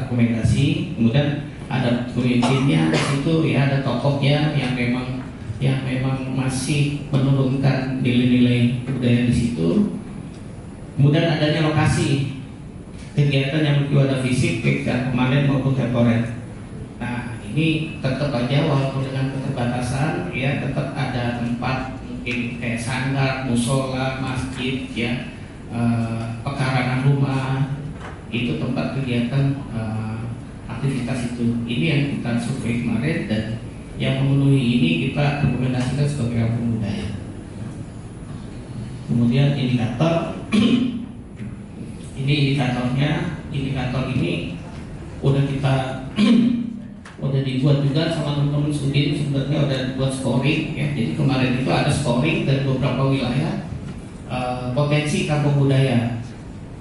akomodasi. Kemudian ada pemimpinnya di situ, ya ada tokohnya yang memang masih menurunkan nilai-nilai kebudayaan di situ. Kemudian adanya lokasi kegiatan yang ada fisik, kegiatan permanen maupun temporer. Nah, ini tetap aja walaupun dengan keterbatasan, ya tetap ada tempat mungkin kayak sanggar, musola, masjid, ya pekarangan rumah, itu tempat kegiatan aktivitas itu. Ini yang kita survei kemarin dan yang memenuhi ini kita rekomendasikan sebagai kampung budaya. Kemudian indikator, ini indikatornya, indikator ini udah kita udah dibuat juga sama teman-teman studi, sebenarnya udah dibuat scoring ya. Jadi kemarin itu ada scoring dari beberapa wilayah potensi kampung budaya.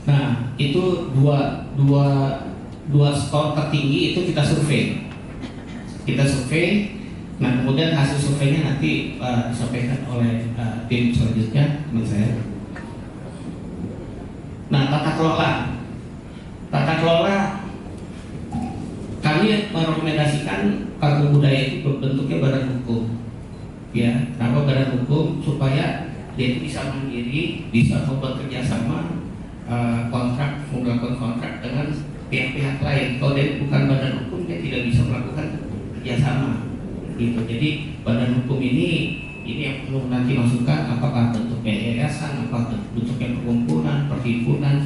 Nah, itu dua skor tertinggi itu kita survei. Nah, kemudian hasil surveinya nanti disampaikan oleh tim selanjutnya, teman saya. Nah, tata kelola kami merekomendasikan kampung budaya itu berbentuknya badan hukum. Ya, kenapa badan hukum? Supaya dia itu bisa mandiri, bisa membuat kerjasama, melakukan kontrak dengan pihak-pihak lain. Kalau dia bukan badan hukum, dia tidak bisa melakukan kerjasama. Gitu. Jadi badan hukum ini yang perlu nanti masukkan, apakah bentuknya yayasan, apakah bentuknya perkumpulan, perhimpunan,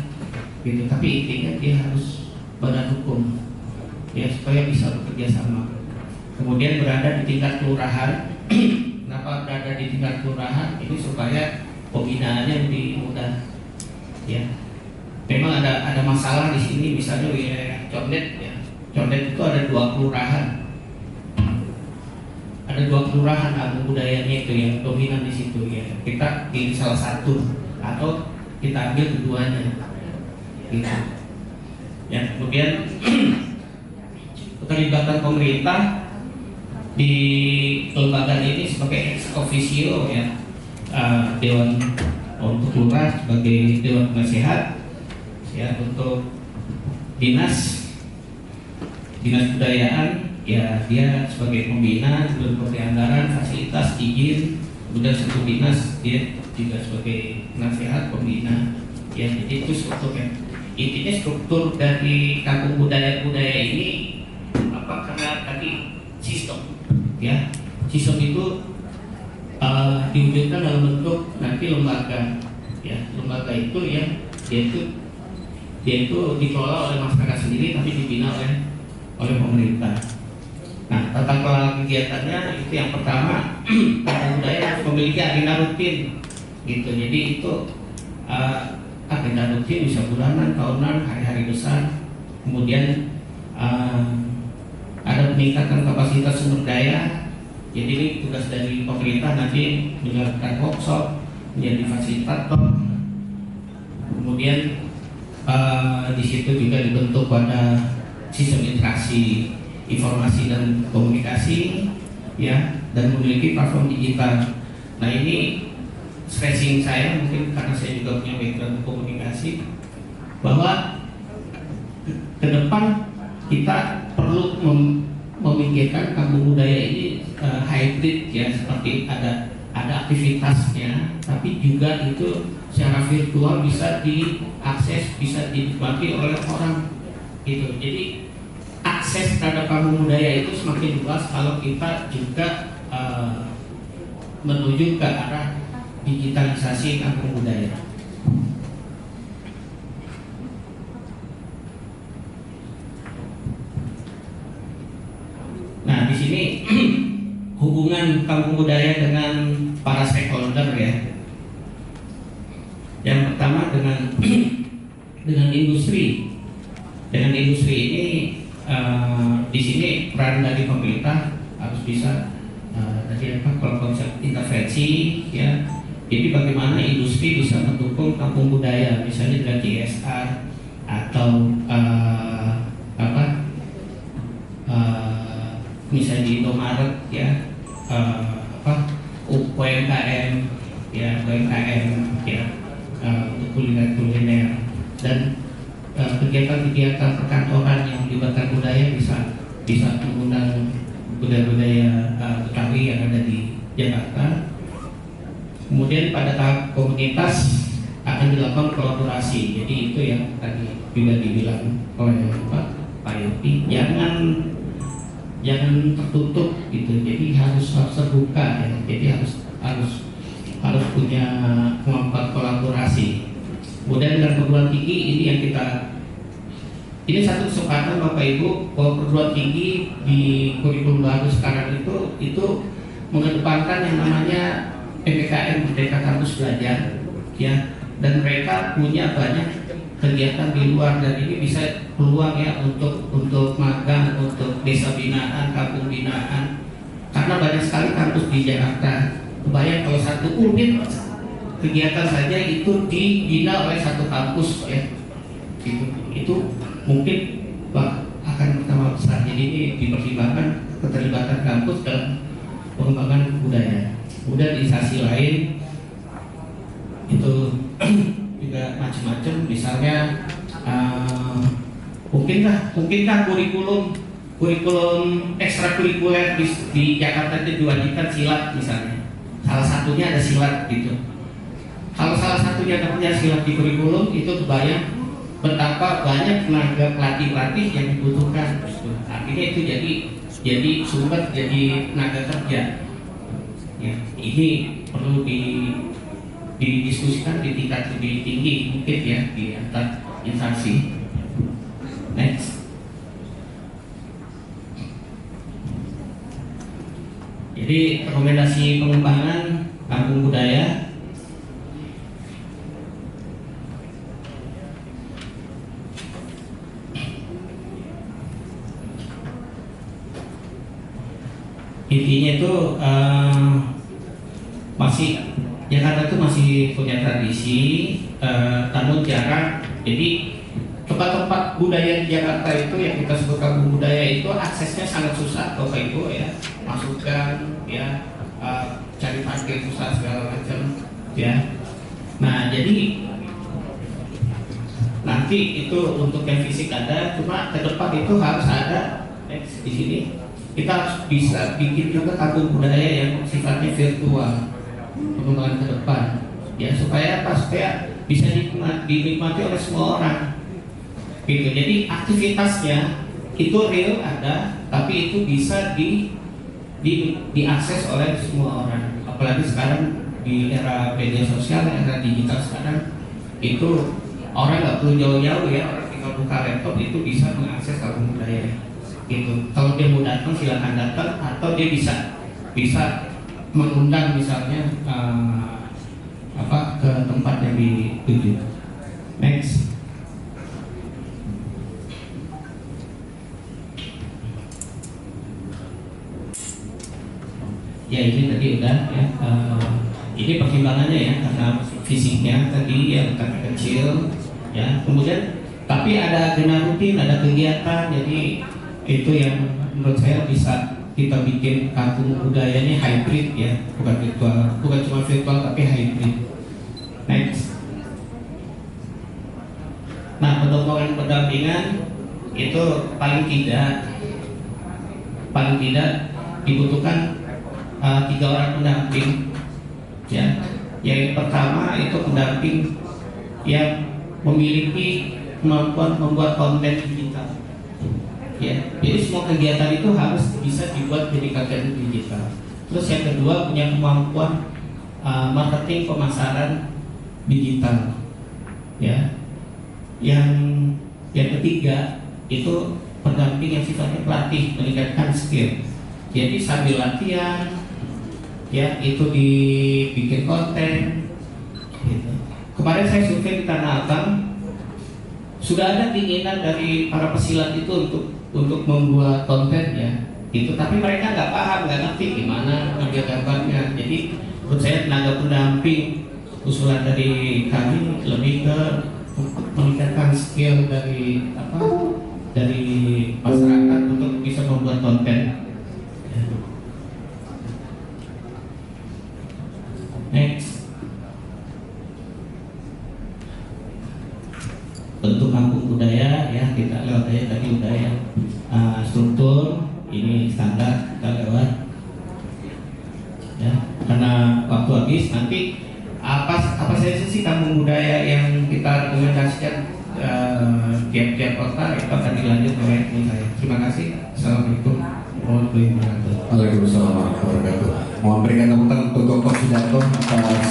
gitu. Tapi intinya dia harus badan hukum, ya supaya bisa bekerja sama. Kemudian berada di tingkat kelurahan. Kenapa berada di tingkat kelurahan? Ini supaya pembinaannya lebih mudah. Ya, memang ada masalah di sini, misalnya wilayah Condet, ya. Condet itu ada 2 kelurahan. Ada 2 kelurahan kampung budayanya itu yang dominan di situ, ya. Kita pilih salah satu atau kita ambil keduanya. Gitu. Ya, kemudian keterlibatan pemerintah di kelembagaan ini sebagai ex officio, ya, Dewan untuk lurah sebagai dewan penasehat, ya, untuk dinas budayaan, ya dia sebagai pembina, sebagai anggaran, fasilitas, izin. Kemudian satu dinas dia juga sebagai penasehat, pembina, ya. Jadi itu strukturnya. Intinya struktur dari kampung budaya ini karena tadi sistem, ya, sistem itu diwujudkan dalam bentuk nanti lembaga, ya. Lembaga itu yang dia itu dikelola oleh masyarakat sendiri tapi dibina oleh pemerintah. Nah, tata kelola kegiatannya itu yang pertama kampung budaya harus memiliki agenda rutin gitu. Jadi itu agenda rutin bisa bulanan, tahunan, hari-hari besar. Kemudian ada peningkatan kapasitas sumber daya. Jadi ini tugas dari pemerintah nanti menjalankan workshop, menjadi fasilitator. Kemudian di situ juga dibentuk pada sistem interaksi informasi dan komunikasi, ya, dan memiliki platform digital. Nah ini stressing saya mungkin karena saya juga punya background komunikasi, bahwa ke depan kita perlu memikirkan kampung budaya ini hybrid, ya, seperti ada aktivitasnya, tapi juga itu secara virtual bisa diakses, bisa dinikmati oleh orang gitu. Jadi akses terhadap kampung budaya itu semakin luas kalau kita juga menuju ke arah digitalisasi kampung budaya. Nah, di sini hubungan kampung budaya dengan para stakeholder, ya. Yang pertama dengan industri. Dengan industri ini di sini peran dari pemerintah harus bisa tadi kalau konsep intervensi, ya. Jadi bagaimana industri bisa mendukung kampung budaya, misalnya dengan CSR atau misalnya di Indomaret, ya, UMKM, ya, UMKM, ya, untuk kuliner dan kegiatan-kegiatan perkantoran yang melibatkan budaya bisa mengundang budaya-budaya Betawi yang ada di Jakarta. Kemudian pada tahap komunitas akan dilakukan kolaborasi. Jadi itu yang tadi juga dibilang oleh Pak Yopi, jangan tertutup gitu. Jadi harus terbuka, ya. Jadi harus punya kemampuan kolaborasi. Kemudian dengan perguruan tinggi ini satu kesempatan Bapak Ibu bahwa perguruan tinggi di kurikulum baru sekarang itu mengedepankan yang namanya PPKM, Merdeka Kampus Belajar, ya, dan mereka punya banyak kegiatan di luar, dan ini bisa peluang, ya, untuk magang, untuk desa binaan, kampung binaan, karena banyak sekali kampus di Jakarta. Kebayang kalau satu unit kegiatan saja itu dibina oleh satu kampus, ya, itu mungkin akan bertambah besar. Jadi ini dipertimbangkan keterlibatan kampus dalam pengembangan budaya. Kemudian di instansi lain itu juga macam-macam, misalnya mungkinkah kurikulum ekstrakurikuler di Jakarta itu diwajibkan silat misalnya. Salah satunya ada silat gitu. Kalau salah satunya ada punya silat di kurikulum, itu kebayang betapa banyak tenaga pelatih yang dibutuhkan. Akhirnya itu jadi sumber, jadi tenaga kerja. Ya, ini perlu didiskusikan di tingkat lebih tinggi mungkin, ya, di antar instansi. Next. Jadi rekomendasi pengembangan kampung budaya. Intinya itu Jakarta itu masih punya tradisi, namun jarang. Jadi tempat-tempat budaya di Jakarta itu yang kita sebut kampung budaya itu aksesnya sangat susah, Bapak Ibu, ya, masukkan, ya, cari parkir susah segala macam, ya. Nah, jadi nanti itu untuk yang fisik ada, cuma ke depan itu harus ada di sini. Kita harus bisa bikin juga kampung budaya yang sifatnya virtual pengembangan ke depan, ya, supaya bisa dinikmati oleh semua orang gitu. Jadi aktivitasnya itu real ada, tapi itu bisa diakses oleh semua orang. Apalagi sekarang di era media sosial, era digital sekarang, itu orang nggak perlu jauh-jauh, ya, orang tinggal buka laptop itu bisa mengakses kampung budaya gitu. Kalau dia mau datang silakan datang, atau dia bisa mengundang misalnya ke tempat yang dituju. Next. Ya ini tadi udah ya. Ini pertimbangannya ya, karena fisiknya tadi yang kecil ya. Kemudian tapi ada agenda rutin, ada kegiatan, jadi itu yang menurut saya bisa kita bikin kampung budayanya hybrid ya, bukan virtual, bukan cuma virtual tapi hybrid. Next. Nah, pendorongan pendampingan itu paling tidak dibutuhkan 3 orang pendamping ya. Yang pertama itu pendamping yang memiliki kemampuan membuat konten digital ya. Jadi semua kegiatan itu harus bisa dibuat jadi konten digital. Terus yang kedua punya kemampuan marketing pemasaran digital ya. Yang ketiga itu pendamping yang sifatnya pelatih, meningkatkan skill. Jadi sambil latihan ya itu dibikin konten gitu. Kemarin saya survei di Tanah Abang, sudah ada keinginan dari para pesilat itu untuk membuat konten ya itu, tapi mereka nggak paham, nggak ngerti gimana ngambil gambarnya. Jadi menurut saya tenaga pendamping, usulan dari kami lebih ke meningkatkan skill dari masyarakat untuk bisa membuat konten. Next. Bentuk kampung budaya ya, kita lewat aja tadi udah ya. Struktur ini standar kita lewat ya, karena waktu habis. Nanti apa saja sih kampung budaya yang kita rekomendasikan tiap-tiap kota itu akan dilanjut oleh saya. Terima kasih. Assalamualaikum warahmatullahi wabarakatuh. Waalaikumsalam warahmatullahi wabarakatuh. Mohon berikan tepuk tangan untuk Dr. Sudarto atas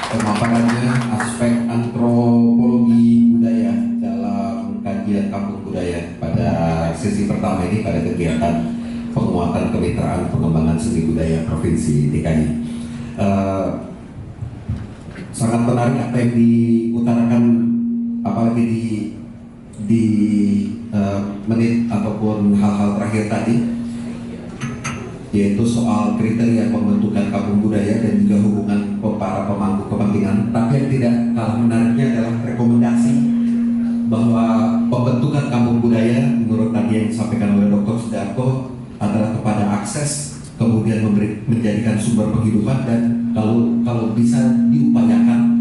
pemaparannya aspek antropologi budaya dalam kajian kampung budaya pada sesi pertama ini pada kegiatan penguatan kemitraan pengembangan seni budaya Provinsi DKI. Sangat menarik apa yang diutarakan, apalagi di menit ataupun hal-hal terakhir tadi, yaitu soal kriteria pembentukan kampung budaya dan juga hubungan para pemangku kepentingan. Tapi yang tidak kalah menariknya adalah rekomendasi bahwa pembentukan kampung budaya menurut tadi yang disampaikan oleh Dr. Sudarto adalah kepada akses, kemudian menjadikan sumber penghidupan, dan kalau bisa diupayakan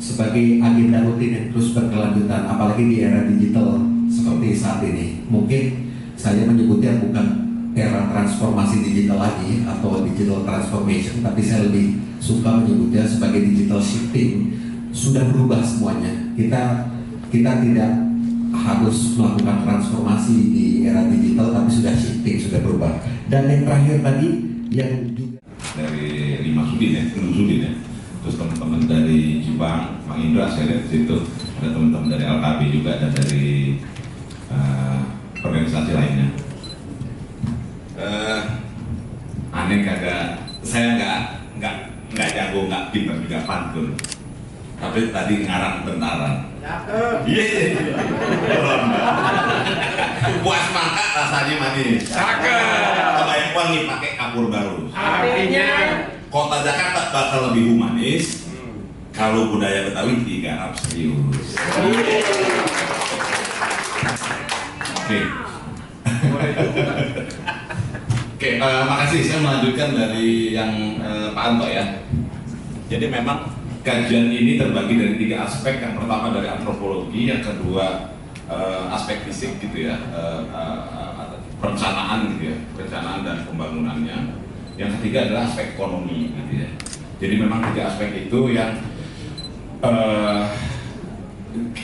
sebagai agenda rutin yang terus berkelanjutan, apalagi di era digital seperti saat ini. Mungkin saya menyebutnya bukan era transformasi digital lagi atau digital transformation, tapi saya lebih suka menyebutnya sebagai digital shifting. Sudah berubah semuanya. Kita tidak harus melakukan transformasi di era digital, tapi sudah shifting, sudah berubah. Dan yang terakhir tadi yang juga dari 5 Sudin ya, Gunung Sudin ya. Terus teman-teman dari Jepang, Mang Indra saya lihat di situ, ada teman-teman dari LKB juga dan dari organisasi lainnya. Aneh kagak, saya nggak jago, nggak pintar juga pantun. Tapi tadi ngarang tentara. Iya. Puas mangkat rasanya manis. Kebayang wangi pakai kapur baru. Artinya Kota Jakarta bakal lebih humanis kalau budaya Betawi digarap serius. Oke, makasih. Saya melanjutkan dari yang Pak Anto ya. Jadi memang kajian ini terbagi dari 3 aspek. Yang pertama dari antropologi, yang kedua aspek fisik gitu ya, perencanaan gitu ya, perencanaan dan pembangunannya. Yang ketiga adalah aspek ekonomi gitu ya. Jadi memang 3 aspek itu yang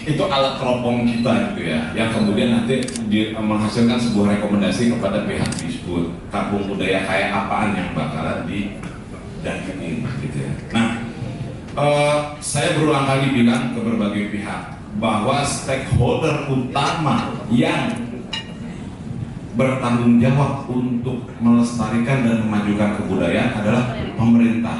itu alat teropong kita gitu ya, yang kemudian nanti menghasilkan sebuah rekomendasi kepada pihak disebut kampung budaya kayak apaan yang bakalan didampingin gitu ya. Nah, saya berulang kali bilang ke berbagai pihak bahwa stakeholder utama yang bertanggung jawab untuk melestarikan dan memajukan kebudayaan adalah pemerintah,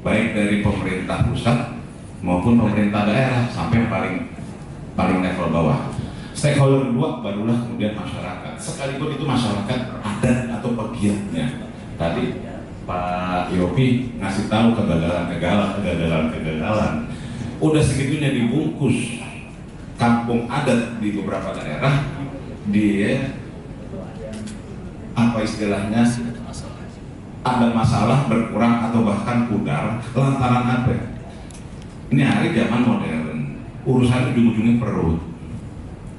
baik dari pemerintah pusat maupun pemerintah daerah sampai paling level bawah. Stakeholder kedua barulah kemudian masyarakat, sekalipun itu masyarakat adat atau pegiatnya. Tadi Pak Yopi ngasih tahu kegagalan. Udah segitunya dibungkus kampung adat di beberapa daerah, dia apa istilahnya ada masalah berkurang atau bahkan pudar lantaran apa? Ini hari zaman modern, urusan ujung-ujungnya perut,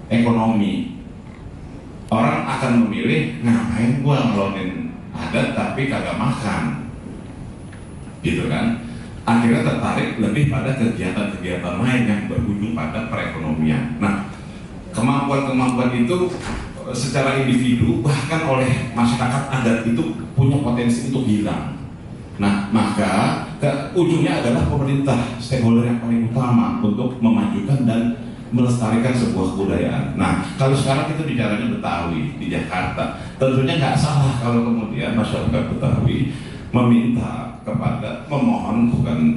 ekonomi. Orang akan memilih ngapain gua ngelonin adat tapi kagak makan, gitu kan? Akhirnya tertarik lebih pada kegiatan-kegiatan lain yang berujung pada perekonomian. Nah, kemampuan-kemampuan itu secara individu bahkan oleh masyarakat adat itu punya potensi untuk hilang. Nah, maka ujungnya adalah pemerintah, stakeholder yang paling utama untuk memajukan dan melestarikan sebuah kebudayaan. Nah, kalau sekarang kita bicaranya Betawi di Jakarta, tentunya nggak salah kalau kemudian masyarakat Betawi meminta kepada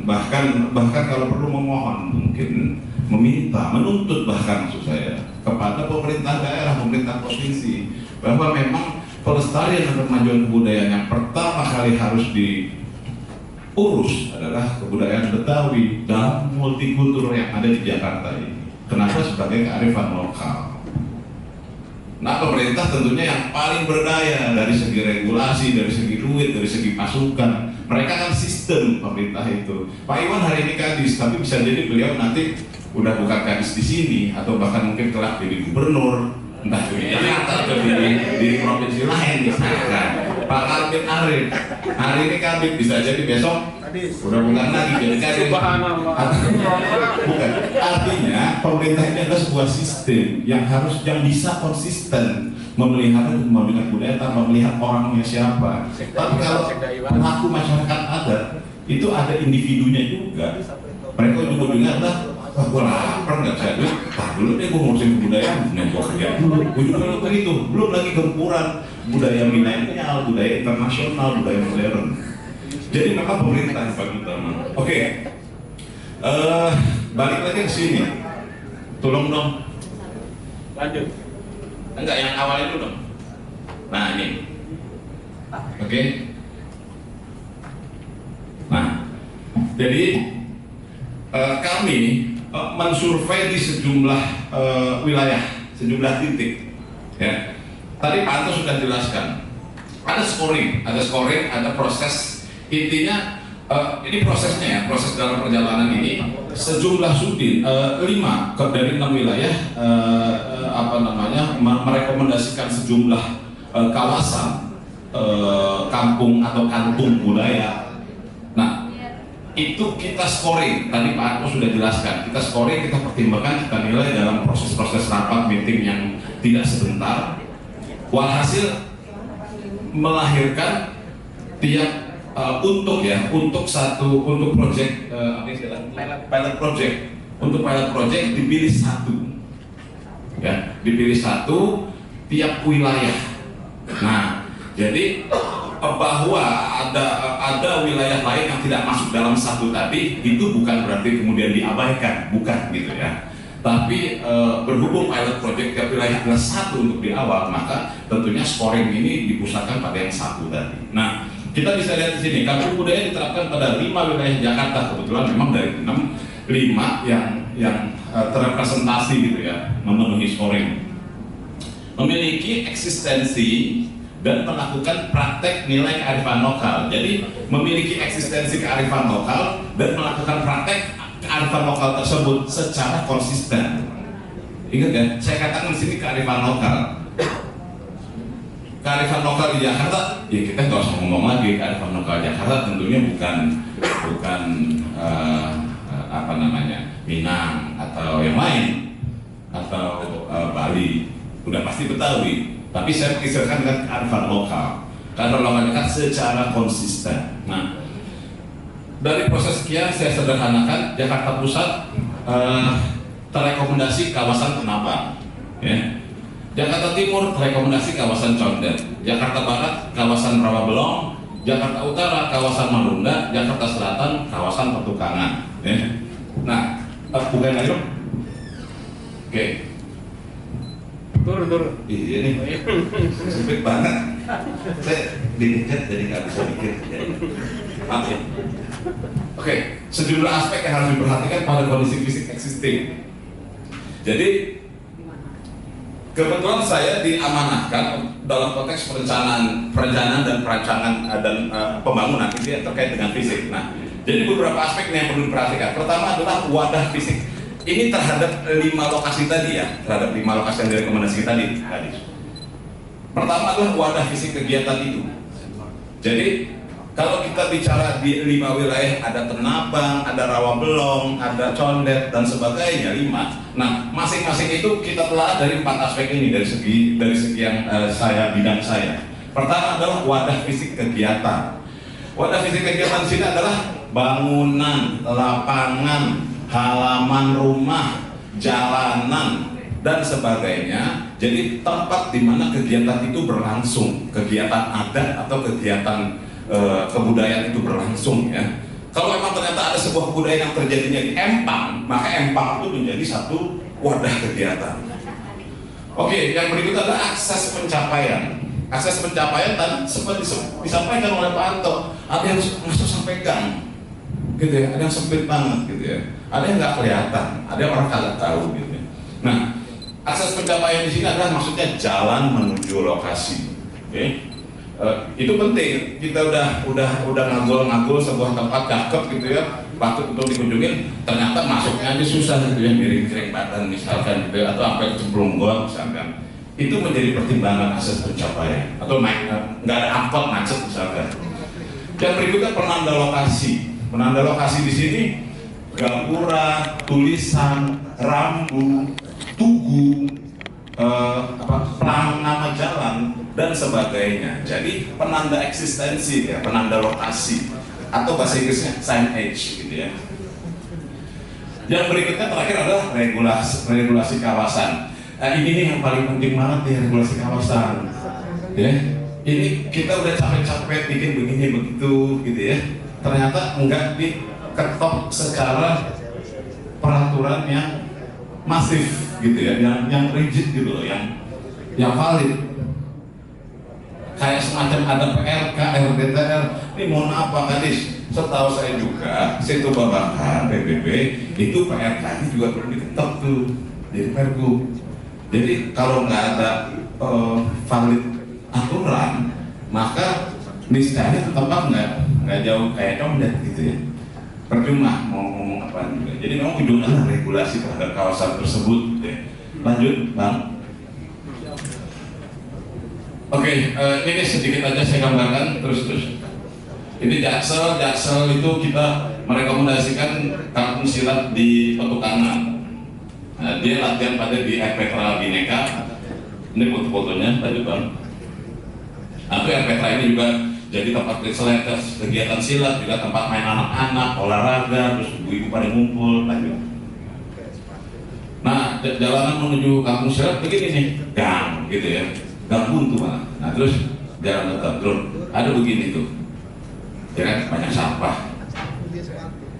bahkan kalau perlu memohon, mungkin meminta, menuntut bahkan maksud saya kepada pemerintah daerah, pemerintah provinsi, bahwa memang pelestarian dan kemajuan kebudayaan yang pertama kali harus diurus adalah kebudayaan Betawi dalam multikultur yang ada di Jakarta ini. Kenapa? Sebagai kearifan lokal. Nah, pemerintah tentunya yang paling berdaya dari segi regulasi, dari segi duit, dari segi pasukan. Mereka kan sistem pemerintah itu. Pak Iwan hari ini kadis, tapi bisa jadi beliau nanti udah bukan kadis di sini, atau bahkan mungkin kelak jadi gubernur, entah di Jakarta atau di provinsi lain misalkan. Pak Kabit Arif hari ini kabit, bisa jadi besok udah bukan lagi jadi kadis. Bukan. Artinya pemerintah ini adalah sebuah sistem yang bisa konsisten memelihara dan memajukan budaya tanpa melihat orangnya siapa. Tapi kalau pelaku masyarakat adat itu ada individunya juga. Mereka ujung-ujungnya adalah, wah gue lapar nggak bisa duit, dulu deh gue ngurusin kebudayaan, gue kerja dulu. Ujung-ujungnya begitu. Belum lagi gempuran budaya milenial, budaya internasional, budaya modern. Jadi memang pemerintah yang paling utama. Oke. Balik lagi ke sini. Tolong dong. Lanjut. Enggak, yang awal itu dong. Nah, ini. Oke. Nah, jadi kami mensurvei di sejumlah wilayah, sejumlah titik. Ya. Tadi Pak Anto sudah jelaskan. Ada scoring, ada proses. Intinya ini prosesnya ya, proses dalam perjalanan ini sejumlah sudin 5 dari 6 wilayah merekomendasikan sejumlah kawasan kampung atau kantung budaya. Nah, itu kita scoring. Tadi Pak Arto sudah jelaskan. Kita scoring, kita pertimbangkan, kita nilai dalam proses-proses rapat meeting yang tidak sebentar. Walhasil melahirkan tiap untuk project pilot project. Untuk pilot project dipilih satu tiap wilayah. Nah, jadi bahwa ada wilayah lain yang tidak masuk dalam satu tadi, itu bukan berarti kemudian diabaikan, bukan gitu ya. Tapi berhubung pilot project tiap wilayah adalah satu untuk di awal, maka tentunya scoring ini dipusatkan pada yang satu tadi. Nah, kita bisa lihat di sini, kampung budaya diterapkan pada 5 wilayah Jakarta. Kebetulan memang dari 5 yang terrepresentasi gitu ya, memenuhi scoring. Memiliki eksistensi dan melakukan praktek nilai kearifan lokal. Jadi memiliki eksistensi kearifan lokal dan melakukan praktek kearifan lokal tersebut secara konsisten. Ingat ya, saya katakan di sini kearifan lokal. Kearifan lokal di Jakarta, ya kita nggak usah ngomong lagi. Kearifan lokal Jakarta tentunya bukan Minang atau yang lain atau Bali, udah pasti Betawi. Tapi saya mengistilahkan dengan kearifan lokal. Kearifan lokal Jakarta secara konsisten. Nah, dari proses sekian saya sederhanakan, Jakarta Pusat terrekomendasi kawasan Kenabang, ya. Jakarta Timur rekomendasi kawasan Condet, Jakarta Barat kawasan Rawabelong, Jakarta Utara kawasan Marunda, Jakarta Selatan kawasan Petukangan. Ya. Nah, bukan lagi dong. Oke. Turun. Iya nih, sempit banget. Saya dipencet jadi nggak bisa mikir. Maaf ya. Oke, sejumlah aspek yang harus diperhatikan pada kondisi fisik existing. Jadi kebetulan saya diamanahkan dalam konteks perencanaan dan perancangan dan pembangunan itu yang terkait dengan fisik. Nah, jadi beberapa aspek yang perlu diperhatikan. Pertama adalah wadah fisik. Ini terhadap 5 lokasi tadi ya, terhadap 5 lokasi yang direkomendasikan tadi. Pertama adalah wadah fisik kegiatan itu. Jadi kalau kita bicara di 5 wilayah, ada Tenabang, ada Rawabelong, ada Condet dan sebagainya 5. Nah, masing-masing itu kita telah dari 4 aspek ini dari segi yang bidang saya. Pertama adalah wadah fisik kegiatan. Wadah fisik kegiatan di sini adalah bangunan, lapangan, halaman rumah, jalanan dan sebagainya. Jadi tempat di mana kegiatan itu berlangsung, kegiatan adat atau kegiatan kebudayaan itu berlangsung ya. Kalau memang ternyata ada sebuah kebudayaan yang terjadinya di Empang, maka Empang itu menjadi satu wadah kegiatan. Oke, yang berikut adalah akses pencapaian. Akses pencapaian tadi seperti disampaikan oleh Pak Anto, ada yang masuk sampai gang, gitu ya, ada yang sempit banget, gitu ya, ada yang nggak kelihatan, ada yang orang kagak tahu, gitu ya. Nah, akses pencapaian di sini adalah maksudnya jalan menuju lokasi. Oke. Itu penting. Kita udah ngagul sebuah tempat cakep gitu ya, patut untuk dikunjungin, ternyata masuknya aja susah gitu ya, miring-miring badan misalkan gitu ya, atau sampai cemplung gua misalkan. Itu menjadi pertimbangan akses pencapaian. Atau nggak ada angkot macet misalkan. Yang berikutnya penanda lokasi. Penanda lokasi di sini gapura, tulisan, rambu, tugu, pelang nama jalan dan sebagainya. Jadi penanda eksistensi ya, penanda lokasi atau bahasa Inggrisnya signage gitu ya. Yang berikutnya terakhir adalah regulasi kawasan. Ini nih yang paling penting banget nih, regulasi kawasan. Ya, ini kita udah capek-capek bikin begini begitu gitu ya. Ternyata enggak diketok secara peraturan yang masif gitu ya, yang rigid gitu loh, yang valid. Kayak semacam ada PRK, RDTR. Ini mohon maaf Pak Kadis, setahu saya juga Situ Babakan PBB itu PRK-nya juga perlu diketok tuh di Pergub. Jadi kalau nggak ada valid aturan, maka niscaya tetap nggak jauh kayak Condet gitu ya. Percuma mau ngomong apa juga. Jadi memang ujungnya regulasi terhadap kawasan tersebut. Ya. Lanjut, Bang. Oke, ini sedikit aja saya gambarkan terus. Ini Jaksel itu kita merekomendasikan kampung silat di Petukangan. Nah, dia latihan pada di RPTRA Bineka. Ini foto-fotonya, lanjut Bang. Nah, itu RPTRA ini juga jadi tempat kegiatan silat, juga tempat main anak-anak, olahraga, terus ibu-ibu pada ngumpul, lanjut. Nah, jalanan menuju kampung silat begini nih, gang gitu ya, gang buntu malah. Nah, terus jalan tetap turun, ada begini tuh, ya kan, banyak sampah.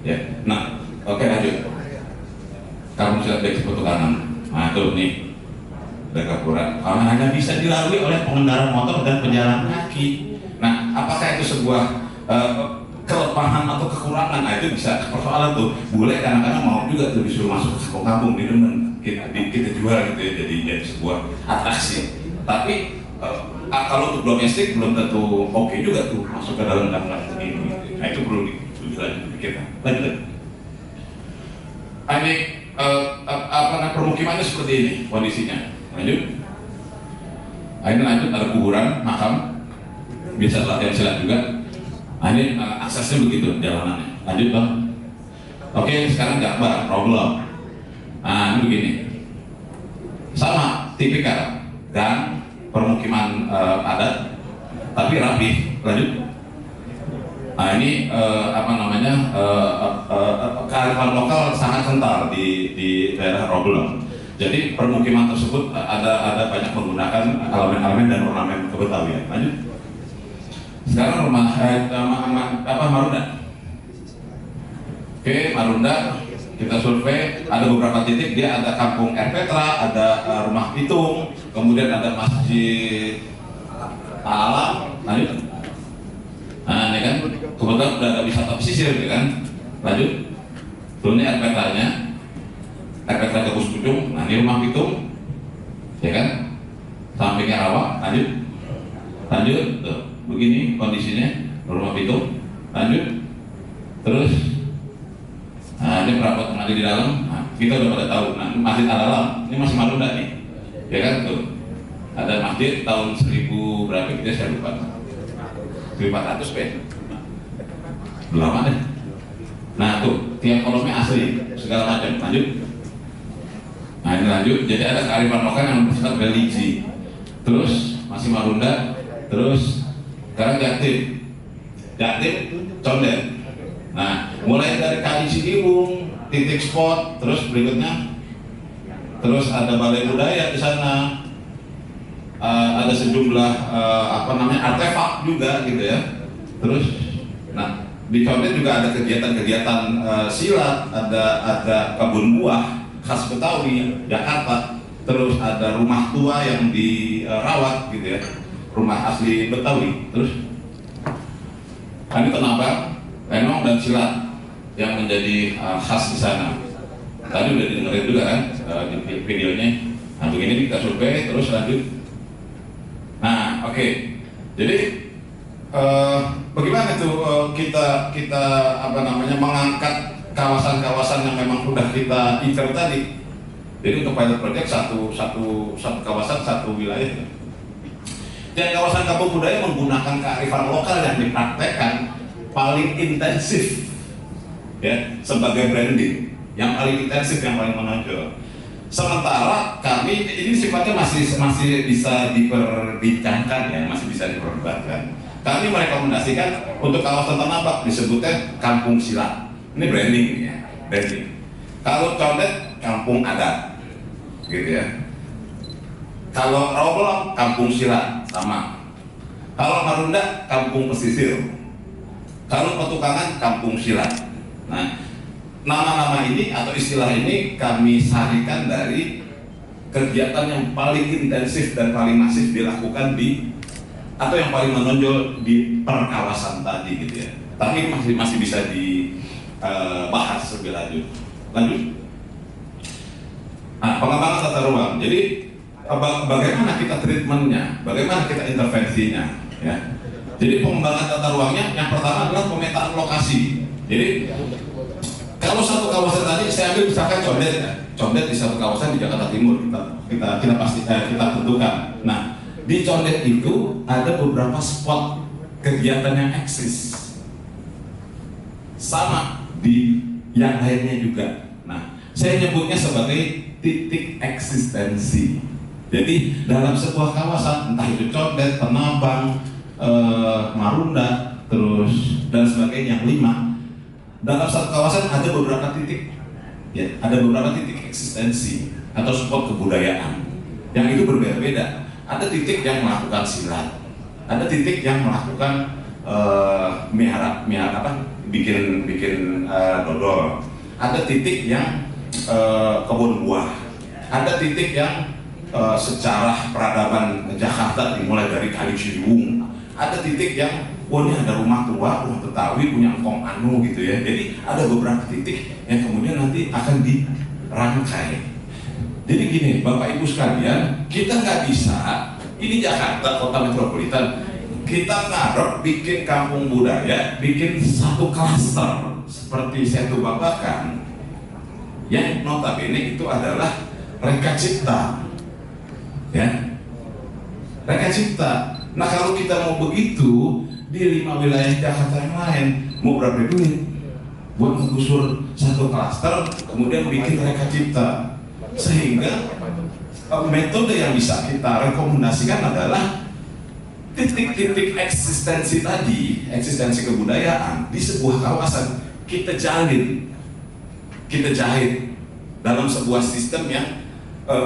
Ya, nah, oke lanjut. Kampung silat dari Petukangan. Nah, tuh nih, ada gapura. Hanya bisa dilalui oleh pengendara motor dan pejalan kaki. Nah, apakah itu sebuah kelemahan atau kekurangan? Nah, itu bisa persoalan tuh. Bule kadang-kadang mau juga tuh disuruh masuk ke kampung di demen kita jual gitu ya, jadi sebuah atraksi. Tapi kalau untuk domestik belum tentu oke juga tuh masuk ke dalam gang-gang ini. Gitu. Nah, itu perlu dilanjut. Lanjut. Ini permukimannya seperti ini kondisinya. Lanjut. Ini lanjut, ada kuburan, makam, bisa latihan silat juga. Ini aksesnya begitu jalanannya. Lanjut Bang. Oke, sekarang Jakbar, Rawabelong. Nah, ini begini. Sama, tipikal dan permukiman adat, tapi rapi. Lanjut. Nah, ini kearifan lokal sangat kental di daerah Rawabelong. Jadi permukiman tersebut ada banyak menggunakan elemen-elemen dan ornamen kebetawian. Lanjut. Sekarang rumah Marunda. Oke, Marunda kita survei, ada beberapa titik, dia ada kampung Erpetra, ada rumah Pitung, kemudian ada masjid Alam. Lanjut. Nah, ini kan kebetulan udah ada wisata pesisir, ya kan? Lanjut. Ini Erpetranya, Erpetra ke Puspujung. Nah, ini rumah Pitung, ya kan? Sampingnya rawa. Lanjut, tuh, begini kondisinya rumah Pitung. Lanjut, terus, nah ini perapat mandi di dalam. Nah, kita udah pada tahu. Nah, masjid Al-Alam, ini masih Marunda nih, ya kan? Tuh, ada masjid tahun 1000 berapa gitu, saya lupa. 1400 belum lama deh. Nah tuh, tiap kolomnya asli, segala macam. Lanjut. Nah ini lanjut, jadi ada kearifan lokal yang bersifat religi. Terus masih Marunda, terus sekarang Jatim, Condet. Nah mulai dari Kali Ciliwung, titik spot, terus berikutnya, terus ada balai budaya di sana. Ada sejumlah artefak juga gitu ya. Terus, nah di Condet juga ada kegiatan-kegiatan silat, ada kebun buah khas Betawi Jakarta. Terus ada rumah tua yang dirawat gitu ya, rumah asli Betawi. Terus, ini penambang, lenong dan silat yang menjadi khas di sana. Tadi udah didengerin juga kan di videonya. Nah begini kita survei, terus lanjut. Nah, oke. Jadi bagaimana tuh kita mengangkat kawasan-kawasan yang memang sudah kita incer tadi. Jadi untuk pilot project satu kawasan, satu wilayah. Dan kawasan kampung budaya menggunakan kearifan lokal yang dipraktekkan paling intensif, ya, sebagai branding yang paling intensif, yang paling menonjol. Sementara kami ini sifatnya masih bisa diperbincangkan, ya, masih bisa diperdebatkan. Kami merekomendasikan untuk kawasan Tanah Abang disebutnya Kampung Silat. Ini branding, ya, branding. Kalau Condet, Kampung Adat, gitu ya. Kalau Rawabelong, Kampung Silat, sama. Kalau Marunda, Kampung Pesisir. Kalau Petukangan, Kampung Silat. Nah, nama-nama ini atau istilah ini kami sarikan dari kegiatan yang paling intensif dan paling masif dilakukan atau yang paling menonjol di perkawasan tadi gitu ya. Tapi masih bisa dibahas lebih lanjut. Nah, pengembangan tata ruang. Jadi bagaimana kita treatmentnya, bagaimana kita intervensinya, ya. Jadi pengembangan tata ruangnya yang pertama adalah pemetaan lokasi. Jadi kalau satu kawasan tadi saya ambil misalkan Condet, ya. Condet di satu kawasan di Jakarta Timur kita tentukan. Nah, di Condet itu ada beberapa spot kegiatan yang eksis. Sama di yang lainnya juga. Nah, saya nyebutnya sebagai titik eksistensi. Jadi dalam sebuah kawasan, entah itu Condet, Penambang, Marunda, terus dan sebagainya, yang 5. Dalam satu kawasan ada beberapa titik, ya, ada beberapa titik eksistensi atau spot kebudayaan yang itu berbeda-beda. Ada titik yang melakukan silat, ada titik yang melakukan bikin dodol, ada titik yang kebun buah, ada titik yang sejarah peradaban Jakarta dimulai dari Kali Ciliwung, ada titik yang ini ada rumah tua, rumah Betawi punya engkong anu gitu ya. Jadi ada beberapa titik yang kemudian nanti akan dirangkai. Jadi gini, Bapak Ibu sekalian, kita nggak bisa, ini Jakarta, kota metropolitan, kita ngarep bikin kampung budaya, bikin satu klaster seperti Setu Babakan, yang notabene itu adalah reka cipta, ya, reka cipta. Nah kalau kita mau begitu di 5 wilayah Jakarta yang lain, mau berapa duit buat menggusur satu klaster, kemudian bikin reka cipta, sehingga metode yang bisa kita rekomendasikan adalah titik-titik eksistensi tadi, eksistensi kebudayaan di sebuah kawasan kita jahit dalam sebuah sistem yang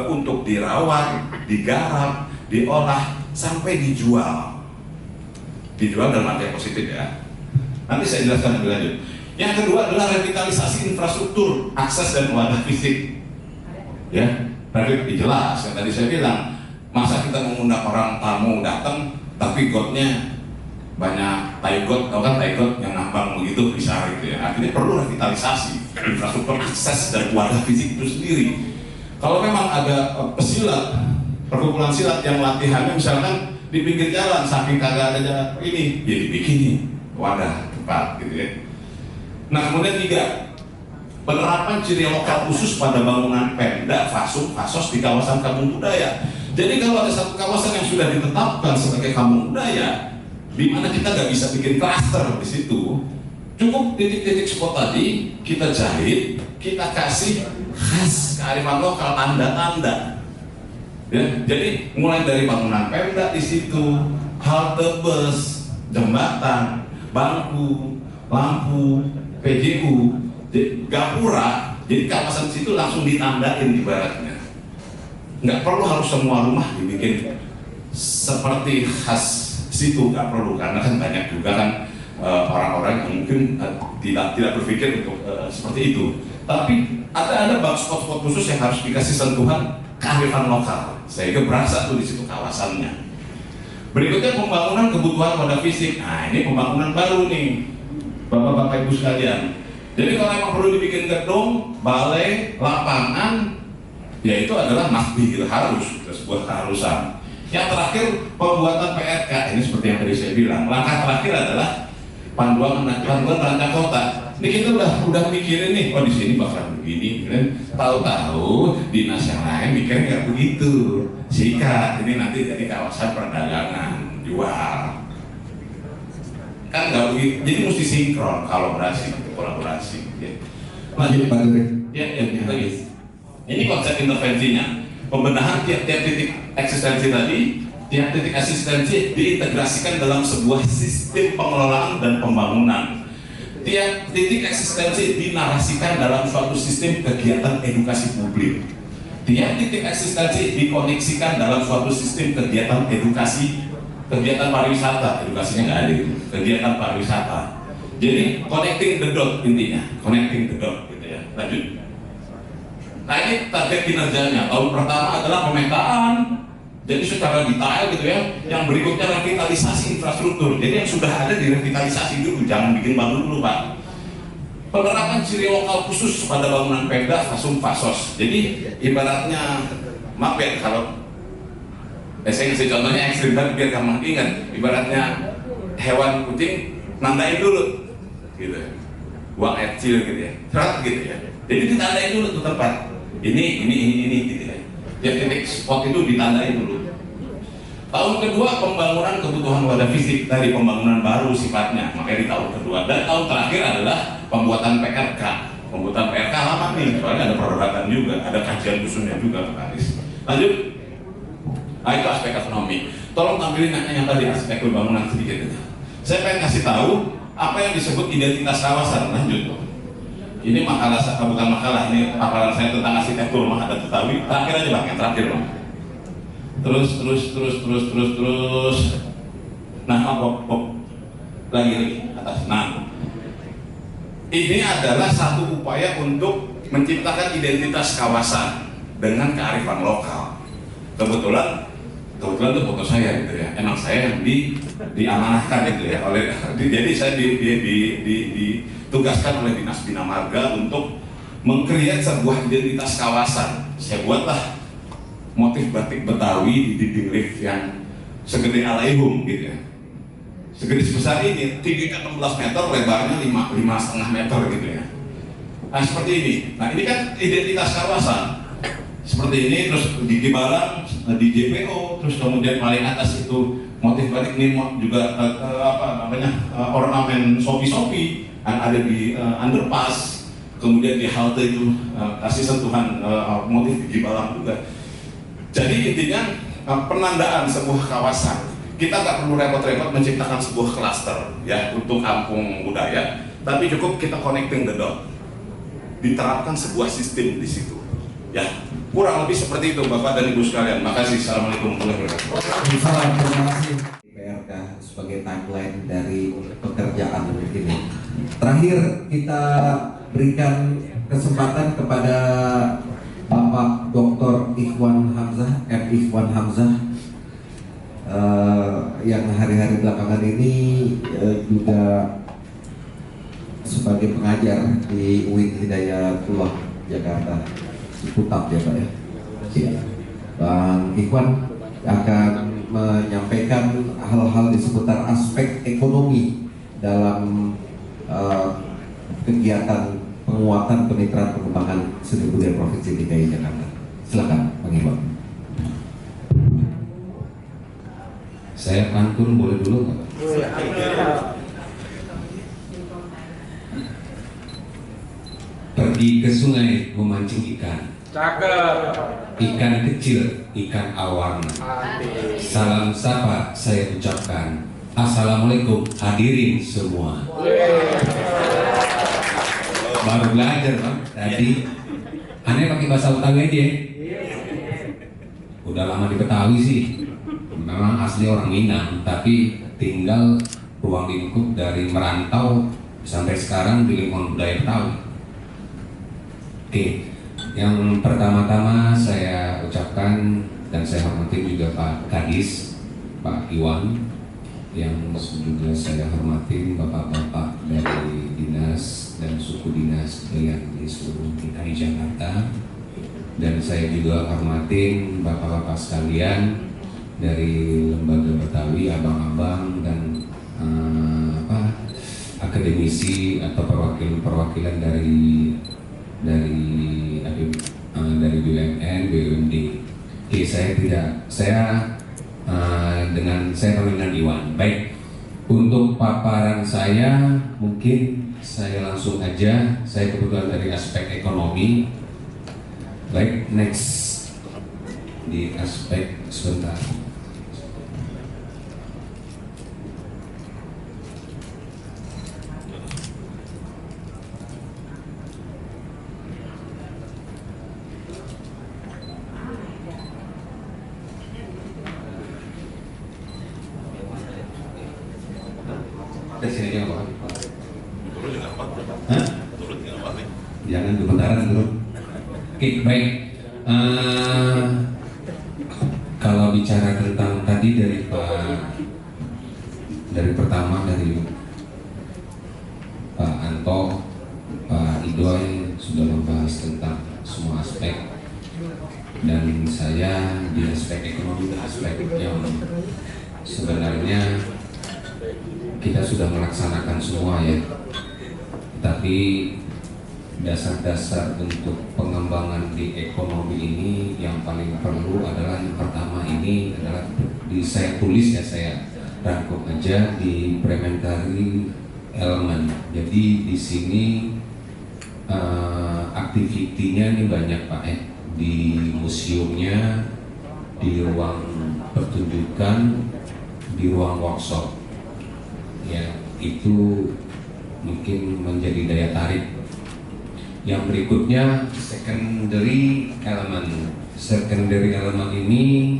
untuk dirawat, digarap, diolah sampai dijual. Dijual dalam arti yang positif ya. Nanti saya jelaskan lebih lanjut. Yang kedua adalah revitalisasi infrastruktur, akses dan wadah fisik. Ya, berarti jelas yang tadi saya bilang, masa kita mengundang orang tamu datang tapi gotnya banyak tai got, tau kan tai got yang ngambang begitu besar gitu ya. Akhirnya perlu revitalisasi infrastruktur akses dan wadah fisik itu sendiri. Kalau memang ada pesilat, perkumpulan silat yang latihannya misalkan di pinggir jalan, saking kagak ada jalan ini, ya dibikinin wadah tempat gitu ya. Nah kemudian 3, penerapan ciri lokal khusus pada bangunan Pemda, Fasum, Fasos di kawasan kampung budaya. Jadi kalau ada satu kawasan yang sudah ditetapkan sebagai kampung budaya, di mana kita nggak bisa bikin klaster di situ, cukup titik-titik spot tadi kita jahit, kita kasih khas kearifan lokal, tanda-tanda. Ya, jadi mulai dari bangunan Pemda di situ, halte bus, jembatan, bangku, lampu, PJU, gapura, jadi kawasan situ langsung ditandain ibaratnya. Nggak perlu harus semua rumah dibikin seperti khas situ, nggak perlu, karena kan banyak juga kan orang-orang yang mungkin tidak berpikir untuk seperti itu. Tapi ada spot-spot khusus yang harus dikasih sentuhan kearifan lokal, sehingga berasa tuh di situ kawasannya. Berikutnya pembangunan kebutuhan wadah fisik. Nah ini pembangunan baru nih, bapak-bapak ibu sekalian. Jadi kalau memang perlu dibikin gedung, balai, lapangan, ya itu adalah makbi, harus, sebuah keharusan. Yang terakhir pembuatan PRK, ini seperti yang tadi saya bilang. Langkah terakhir adalah panduan rancang kota. Ini kita udah mikirin nih, oh di sini bakal begini, kan? Tahu-tahu dinas yang lain mikirnya nggak begitu. Sikat, ini nanti jadi kawasan perdagangan, jual. Kan nggak begitu, jadi mesti sinkron, kolaborasi. Ya. Lanjut Pak Direk. Ya, lagi. Ini konsep intervensinya, pembenahan tiap-tiap titik eksistensi tadi, tiap titik eksistensi diintegrasikan dalam sebuah sistem pengelolaan dan pembangunan. Tiap titik eksistensi dinarasikan dalam suatu sistem kegiatan edukasi publik. Tiap titik eksistensi dikoneksikan dalam suatu sistem kegiatan edukasi, kegiatan pariwisata, edukasinya nggak ada itu, kegiatan pariwisata. Jadi connecting the dot intinya, connecting the dot gitu ya. Lanjut. Nah ini target kinerjanya. Tahun pertama adalah pemetaan, jadi secara detail gitu ya. Yang berikutnya revitalisasi infrastruktur. Jadi yang sudah ada direvitalisasi dulu, jangan bikin baru dulu Pak. Penerapan ciri lokal khusus pada bangunan Pemda, Fasum, Fasos. Jadi ibaratnya, maaf ya kalau saya ngasih contohnya ekstrim tapi biar kamu ingat. Ibaratnya hewan kucing nandain dulu, gitu. Buang air kecil gitu ya, serat gitu ya. Jadi ditandain dulu tuh tempat. Ini gitu ya. Ya titik spot itu ditandain dulu. Tahun kedua pembangunan kebutuhan wadah fisik, dari pembangunan baru sifatnya, makanya di tahun kedua. Dan tahun terakhir adalah pembuatan PRK. Pembuatan PRK lama nih, soalnya ada perdebatan juga, ada kajian khususnya juga Pak Aris. Lanjut. Nah itu aspek ekonomi. Tolong tampilin yang tadi aspek pembangunan sedikit aja. Saya pengen kasih tahu apa yang disebut identitas kawasan. Lanjut. Ini makalah, bukan makalah, ini paparan saya tentang arsitektur rumah adat Betawi. Terakhir aja Bang, yang terakhir Bang. Terus. Nah, lagi atas. Nah, ini adalah satu upaya untuk menciptakan identitas kawasan dengan kearifan lokal. Kebetulan itu foto saya gitu ya. Emang saya yang diamanahkan gitu ya oleh. Jadi saya ditugaskan oleh Dinas Bina Marga untuk mengkreat sebuah identitas kawasan. Saya buatlah motif batik Betawi di dinding lift yang segede alaihum gitu ya, segede sebesar ini, tingginya 16 meter, lebarnya 5,5 meter gitu ya. Nah seperti ini. Nah ini kan identitas kawasan seperti ini. Terus di Barang, di JPO, terus kemudian paling atas itu motif batik ini juga ornamen sopi-sopi yang ada di underpass. Kemudian di halte itu kasih sentuhan motif di Barang juga. Jadi intinya penandaan sebuah kawasan, kita nggak perlu repot-repot menciptakan sebuah klaster ya untuk kampung budaya, tapi cukup kita connecting the dot, diterapkan sebuah sistem di situ ya. Kurang lebih seperti itu Bapak dan Ibu sekalian. Makasih. Assalamualaikum warahmatullahi wabarakatuh. Salam, terima kasih. PRK sebagai timeline dari pekerjaan ini. Terakhir kita berikan kesempatan kepada Bapak Dr. Ikhwan Hamzah, M. Ikhwan Hamzah, yang hari-hari belakangan ini juga sebagai pengajar di UIN Hidayatullah Jakarta, Putat ya Pak ya. Ya. Bang Ikhwan akan menyampaikan hal-hal di seputar aspek ekonomi dalam kegiatan penguatan kemitraan pengembangan seni budaya Provinsi DKI Jakarta. Silakan Bang Ikhwan. Saya pantun boleh dulu nggak? Pergi ke sungai memancing ikan. Ikan kecil, ikan awarna. Salam sapa saya ucapkan. Assalamualaikum hadirin semua. Baru belajar Bang. Tadi aneh pakai bahasa Betawi aja. Udah lama di Betawi sih. Memang asli orang Minang, tapi tinggal ruang lingkup dari merantau sampai sekarang di lingkungan budaya Betawi. Oke, yang pertama-tama saya ucapkan dan saya hormati juga Pak Kadis, Pak Iwan, yang juga saya hormati bapak-bapak dari dinas dan suku dinas yang di seluruh DKI Jakarta, dan saya juga hormatin bapak-bapak sekalian dari lembaga Betawi, abang-abang dan akademisi atau perwakilan dari BUMN, BUMD. Oke, saya dengan Iwan. Baik, untuk paparan saya mungkin saya langsung aja. Saya kebetulan dari aspek ekonomi. Baik, next di aspek sebentar. Sini aja Pak. Hah? Jangan kebentaran dulu. Oke, baik. Kalau bicara tentang tadi dari pertama dari Pak Anto, Pak Idoy sudah membahas tentang semua aspek, dan saya di aspek ekonomi, aspek yang sebenarnya kita sudah melaksanakan semua ya, tapi dasar-dasar untuk pengembangan di ekonomi ini yang paling perlu adalah yang pertama ini adalah saya tulis ya, saya rangkum aja di Prementary Element. Jadi di sini aktivitinya ini banyak Pak di museumnya, di ruang pertunjukan, di ruang workshop. Ya, itu mungkin menjadi daya tarik. Yang berikutnya secondary element. Secondary element ini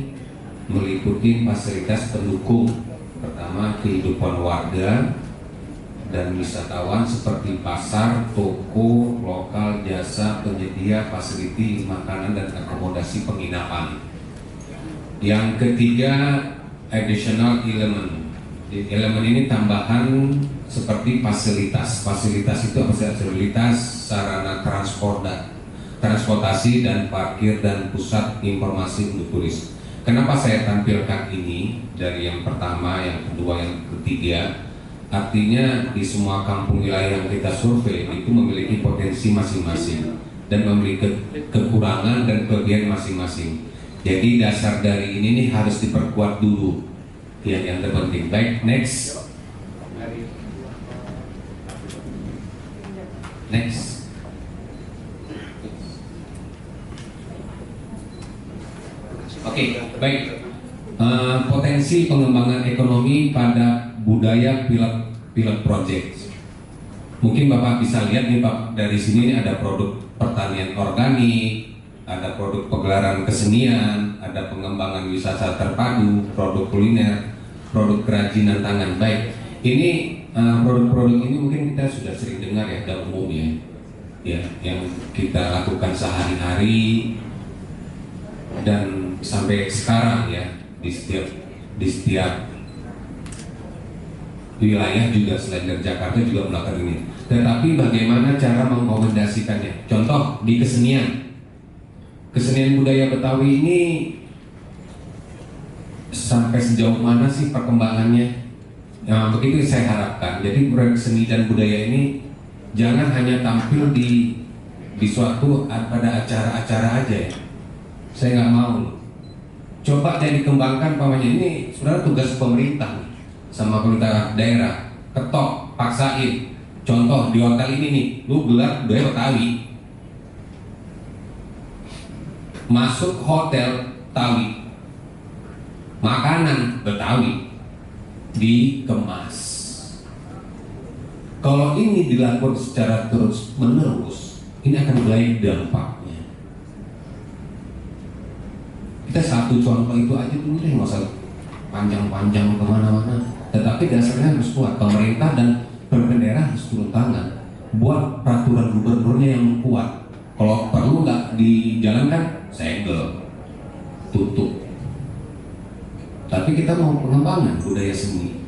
meliputi fasilitas pendukung. Pertama, kehidupan warga dan wisatawan seperti pasar, toko, lokal, jasa, penyedia, fasiliti, makanan dan akomodasi penginapan. Yang ketiga, additional element. Elemen ini tambahan seperti fasilitas. Fasilitas itu apa sih? Fasilitas sarana transportasi dan parkir dan pusat informasi untuk turis. Kenapa saya tampilkan ini dari yang pertama, yang kedua, yang ketiga? Artinya di semua kampung wilayah yang kita survei itu memiliki potensi masing-masing dan memiliki kekurangan dan kelebihan masing-masing. Jadi dasar dari ini nih harus diperkuat dulu. Yang terpenting. Baik, next. Oke, baik. Potensi pengembangan ekonomi pada budaya pilot project. Mungkin Bapak bisa lihat nih Pak, dari sini ada produk pertanian organik, ada produk pegelaran kesenian, ada pengembangan wisata terpadu, produk kuliner, produk kerajinan tangan. Baik, ini produk-produk ini mungkin kita sudah sering dengar ya pada umumnya, ya yang kita lakukan sehari-hari dan sampai sekarang ya di setiap wilayah juga selain dari Jakarta juga melakukan ini. Tetapi bagaimana cara mengakomodasikannya? Contoh di kesenian budaya Betawi ini sampai sejauh mana sih perkembangannya? Nah, untuk itu saya harapkan. Jadi seni dan budaya ini jangan hanya tampil di suatu pada acara-acara aja ya. Saya nggak mau. Coba dan dikembangkan pamannya, ini sebenarnya tugas pemerintah sama pemerintah daerah. Ketok, paksain. Contoh di hotel ini nih, lu gelar budaya Betawi. Masuk hotel Betawi, makanan Betawi dikemas. Kalau ini dilakukan secara terus menerus, ini akan baik dampaknya. Kita satu contoh itu aja dulu deh, nggak usah panjang-panjang kemana-mana. Tetapi dasarnya harus kuat. Pemerintah dan berbendera harus turun tangan, buat peraturan gubernurnya yang kuat. Kalau perlu nggak dijalankan, segel, tutup. Tapi kita mau pengembangan budaya seni.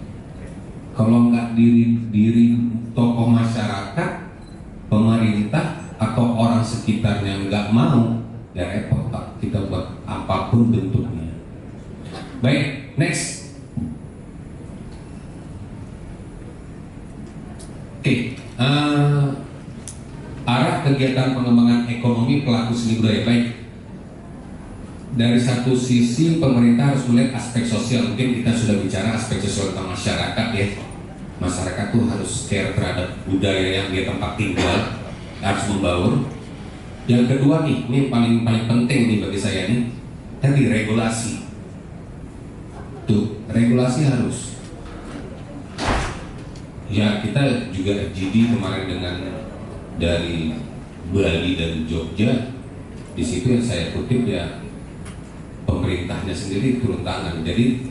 Kalau nggak diri tokoh masyarakat, pemerintah atau orang sekitarnya nggak mau, ya repot Pak. Kita buat apapun bentuknya. Baik, next. Oke, arah kegiatan pengembangan ekonomi pelaku seni budaya. Baik. Dari satu sisi pemerintah harus melihat aspek sosial. Mungkin kita sudah bicara aspek sosial tentang masyarakat ya. Masyarakat tuh harus care terhadap budaya yang dia tempat tinggal, harus membaur. Yang kedua nih, ini paling penting nih bagi saya nih, tadi regulasi. Tuh, regulasi harus. Ya kita juga FGD kemarin dengan dari Bali dan Jogja, di situ yang saya kutip ya, pemerintahnya sendiri turun tangan. Jadi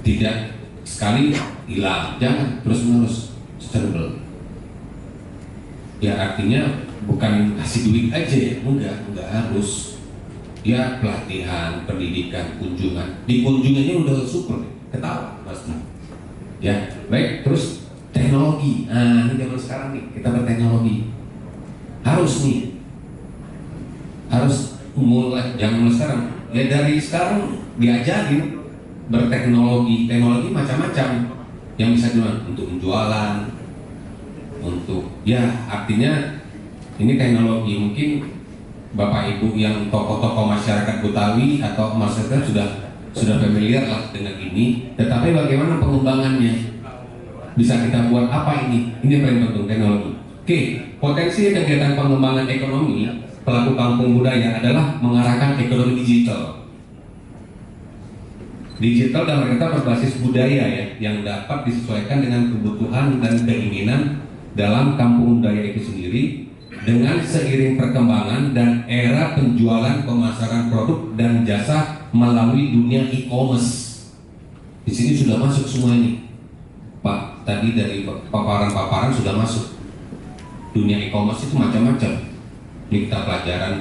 tidak sekali hilang, jangan terus-menerus sustainable. Ya artinya bukan kasih duit aja ya, enggak harus. Ya pelatihan, pendidikan, kunjungan. Di kunjungannya udah super, ketawa pasti. Ya baik, terus teknologi. Nah ini zaman sekarang nih, kita berteknologi. Harus nih, harus mulai, jangan mulai sekarang. Ya dari sekarang diajarin berteknologi, teknologi macam-macam yang bisa digunakan untuk penjualan, untuk ya artinya ini teknologi. Mungkin Bapak Ibu yang tokoh-tokoh masyarakat Betawi atau masyarakat sudah familiar lah dengan ini. Tetapi bagaimana pengembangannya? Bisa kita buat apa ini? Ini paling penting, teknologi. Oke, potensi kegiatan pengembangan ekonomi pelaku kampung budaya adalah mengarahkan ekonomi digital. Digital dan pemerintah berbasis budaya ya, yang dapat disesuaikan dengan kebutuhan dan keinginan dalam kampung budaya itu sendiri dengan seiring perkembangan dan era penjualan pemasaran produk dan jasa melalui dunia e-commerce. Di sini sudah masuk semua ini, Pak. Tadi dari paparan-paparan sudah masuk. Dunia e-commerce itu macam-macam. Ini kita pelajaran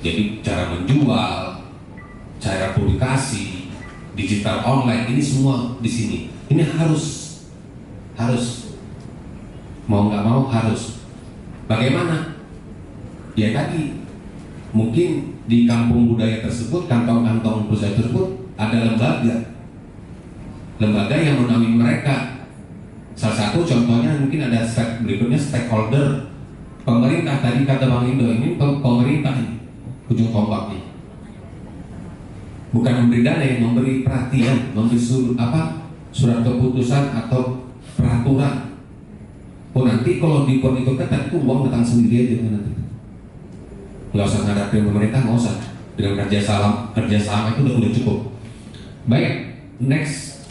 jadi cara menjual, cara publikasi, digital online, ini semua di sini. Ini harus mau nggak mau harus. Bagaimana? Ya tadi mungkin di kampung budaya tersebut, kantong-kantong perusahaan tersebut ada lembaga yang menaungi mereka. Salah satu contohnya mungkin ada berikutnya stakeholder. Pemerintah tadi kata Bang Indo, ini pemerintah ini ujung tombaknya. Bukan memberi dana, yang memberi perhatian, memberi surat keputusan atau peraturan. Oh nanti kalau dibuat itu ketat itu uang datang sendiri aja nanti. Nggak usah ngadapin pemerintah, nggak usah. Dengan kerjasama itu udah cukup. Baik, next.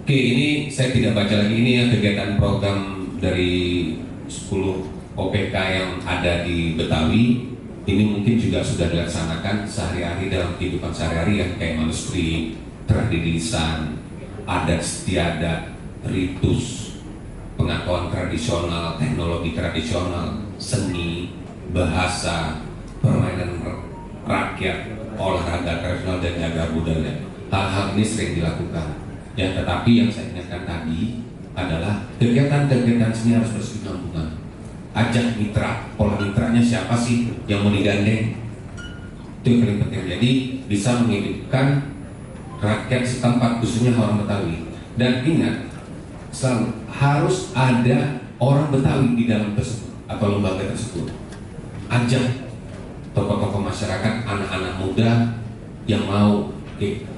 Oke, ini saya tidak baca lagi, ini ya kegiatan program dari 10 OPK yang ada di Betawi. ini mungkin juga sudah dilaksanakan sehari-hari dalam kehidupan sehari-hari ya, kayak manuskrip, tradisi lisan, adat istiadat, ritus, pengetahuan tradisional, teknologi tradisional, seni, bahasa, permainan rakyat, olahraga tradisional dan jaga budaya. Hal-hal ini sering dilakukan. Ya, tetapi yang saya ingatkan tadi adalah kegiatan-kegiatan seni harus berkesinambungan. Ajak mitra, pola mitranya siapa sih yang mau digandeng? Itu yang paling penting. Jadi bisa menghidupkan rakyat setempat, khususnya orang Betawi. Dan ingat, selalu harus ada orang Betawi di dalam tersebut atau lembaga tersebut. Ajak tokoh-tokoh masyarakat, anak-anak muda yang mau. Oke.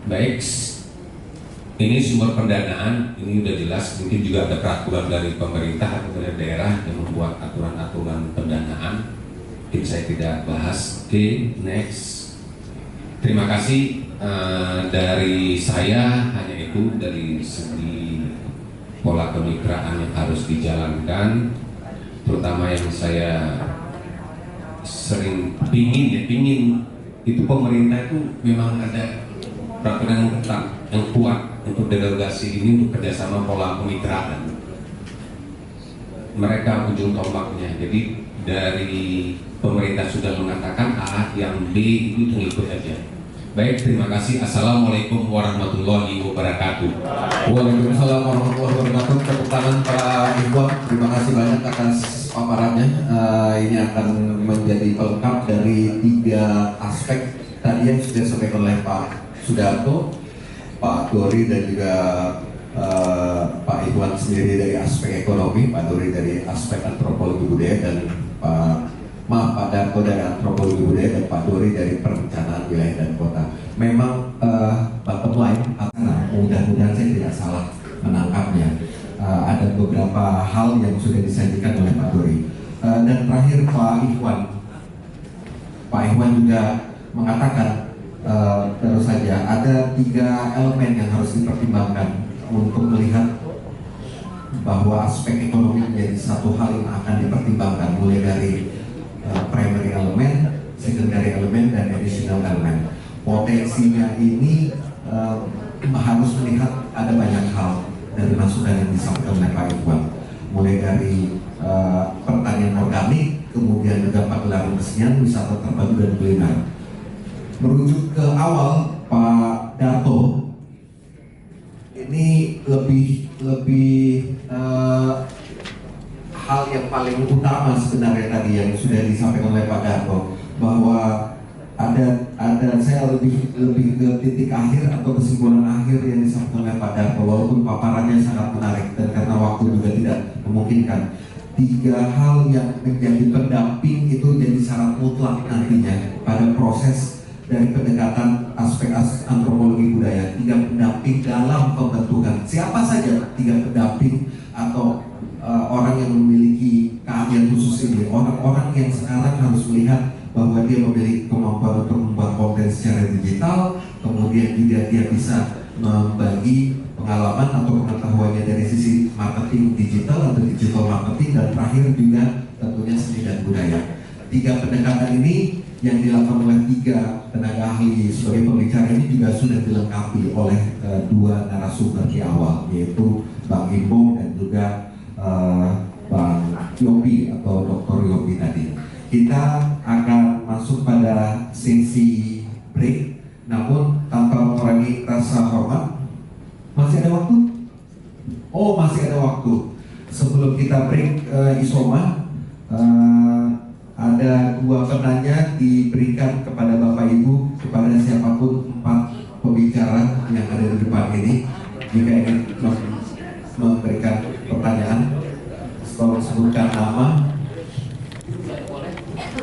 Baik, ini sumber pendanaan, ini udah jelas. Mungkin juga ada peraturan dari pemerintah atau dari daerah yang membuat aturan-aturan pendanaan. Mungkin saya tidak bahas. Oke, next. Terima kasih dari saya, hanya itu dari segi pola kemitraan yang harus dijalankan, terutama yang saya sering pingin itu pemerintah itu memang ada peraturan yang ketat, yang kuat untuk delegasi ini untuk kerjasama pola kemitraan. Mereka ujung tombaknya. Jadi dari pemerintah sudah mengatakan A, yang B itu ngikut aja. Baik, terima kasih. Assalamualaikum warahmatullahi wabarakatuh. Waalaikumsalam warahmatullahi wabarakatuh. Tepuk tangan Pak Ikhwan. Terima kasih banyak atas paparannya. Ini akan menjadi pelengkap dari 3 aspek tadi yang sudah disampaikan oleh Pak Sudarto, Pak Dori dan juga Pak Ikhwan sendiri dari aspek ekonomi, Pak Dori dari aspek antropologi budaya, dan Pak Darto dari antropologi budaya, dan Pak Dori dari perencanaan wilayah dan kota. Memang bottom line, mudah-mudahan saya tidak salah menangkapnya. Ada beberapa hal yang sudah disajikan oleh Pak Dori. Dan terakhir Pak Ikhwan juga mengatakan terus saja ada 3 elemen yang harus dipertimbangkan untuk melihat bahwa aspek ekonomi menjadi satu hal yang akan dipertimbangkan, mulai dari primary element, secondary element, dan additional element. Potensinya ini harus melihat ada banyak hal dari masukan yang disampaikan oleh Pak Ikhwan, mulai dari pertanian organik, kemudian juga pagelaran kesenian, wisata terpadu dan kuliner. Merujuk ke awal Pak Darto, ini lebih hal yang paling utama sebenarnya tadi yang sudah disampaikan oleh Pak Darto, bahwa ada saya lebih ke titik akhir atau kesimpulan akhir yang disampaikan oleh Pak Darto, walaupun paparannya sangat menarik dan karena waktu juga tidak memungkinkan. 3 hal yang menjadi pendamping itu jadi syarat mutlak nantinya pada proses dari pendekatan aspek-aspek antropologi budaya. 3 pendamping dalam pembentukan. Siapa saja 3 pendamping atau orang yang memiliki keahlian khusus ini, orang-orang yang sekarang harus melihat bahwa dia memiliki kemampuan untuk membuat konten secara digital, kemudian juga dia bisa membagi pengalaman atau pengetahuannya dari sisi marketing digital atau digital marketing, dan terakhir juga tentunya seni dan budaya. 3 pendekatan ini yang dilakukan oleh 3 tenaga ahli sebagai pembicara ini juga sudah dilengkapi oleh 2 narasumber di awal, yaitu Bang Imbo dan juga Bang Yopi atau Dr. Yopi tadi. Kita akan masuk pada sesi break, namun tanpa mengurangi rasa hormat. Masih ada waktu? Oh, masih ada waktu. Sebelum kita break Isoma, ada 2 penanya diberikan kepada Bapak Ibu, kepada siapapun 4 pembicara yang ada di depan ini. Jika ingin memberikan pertanyaan, tolong sebutkan nama.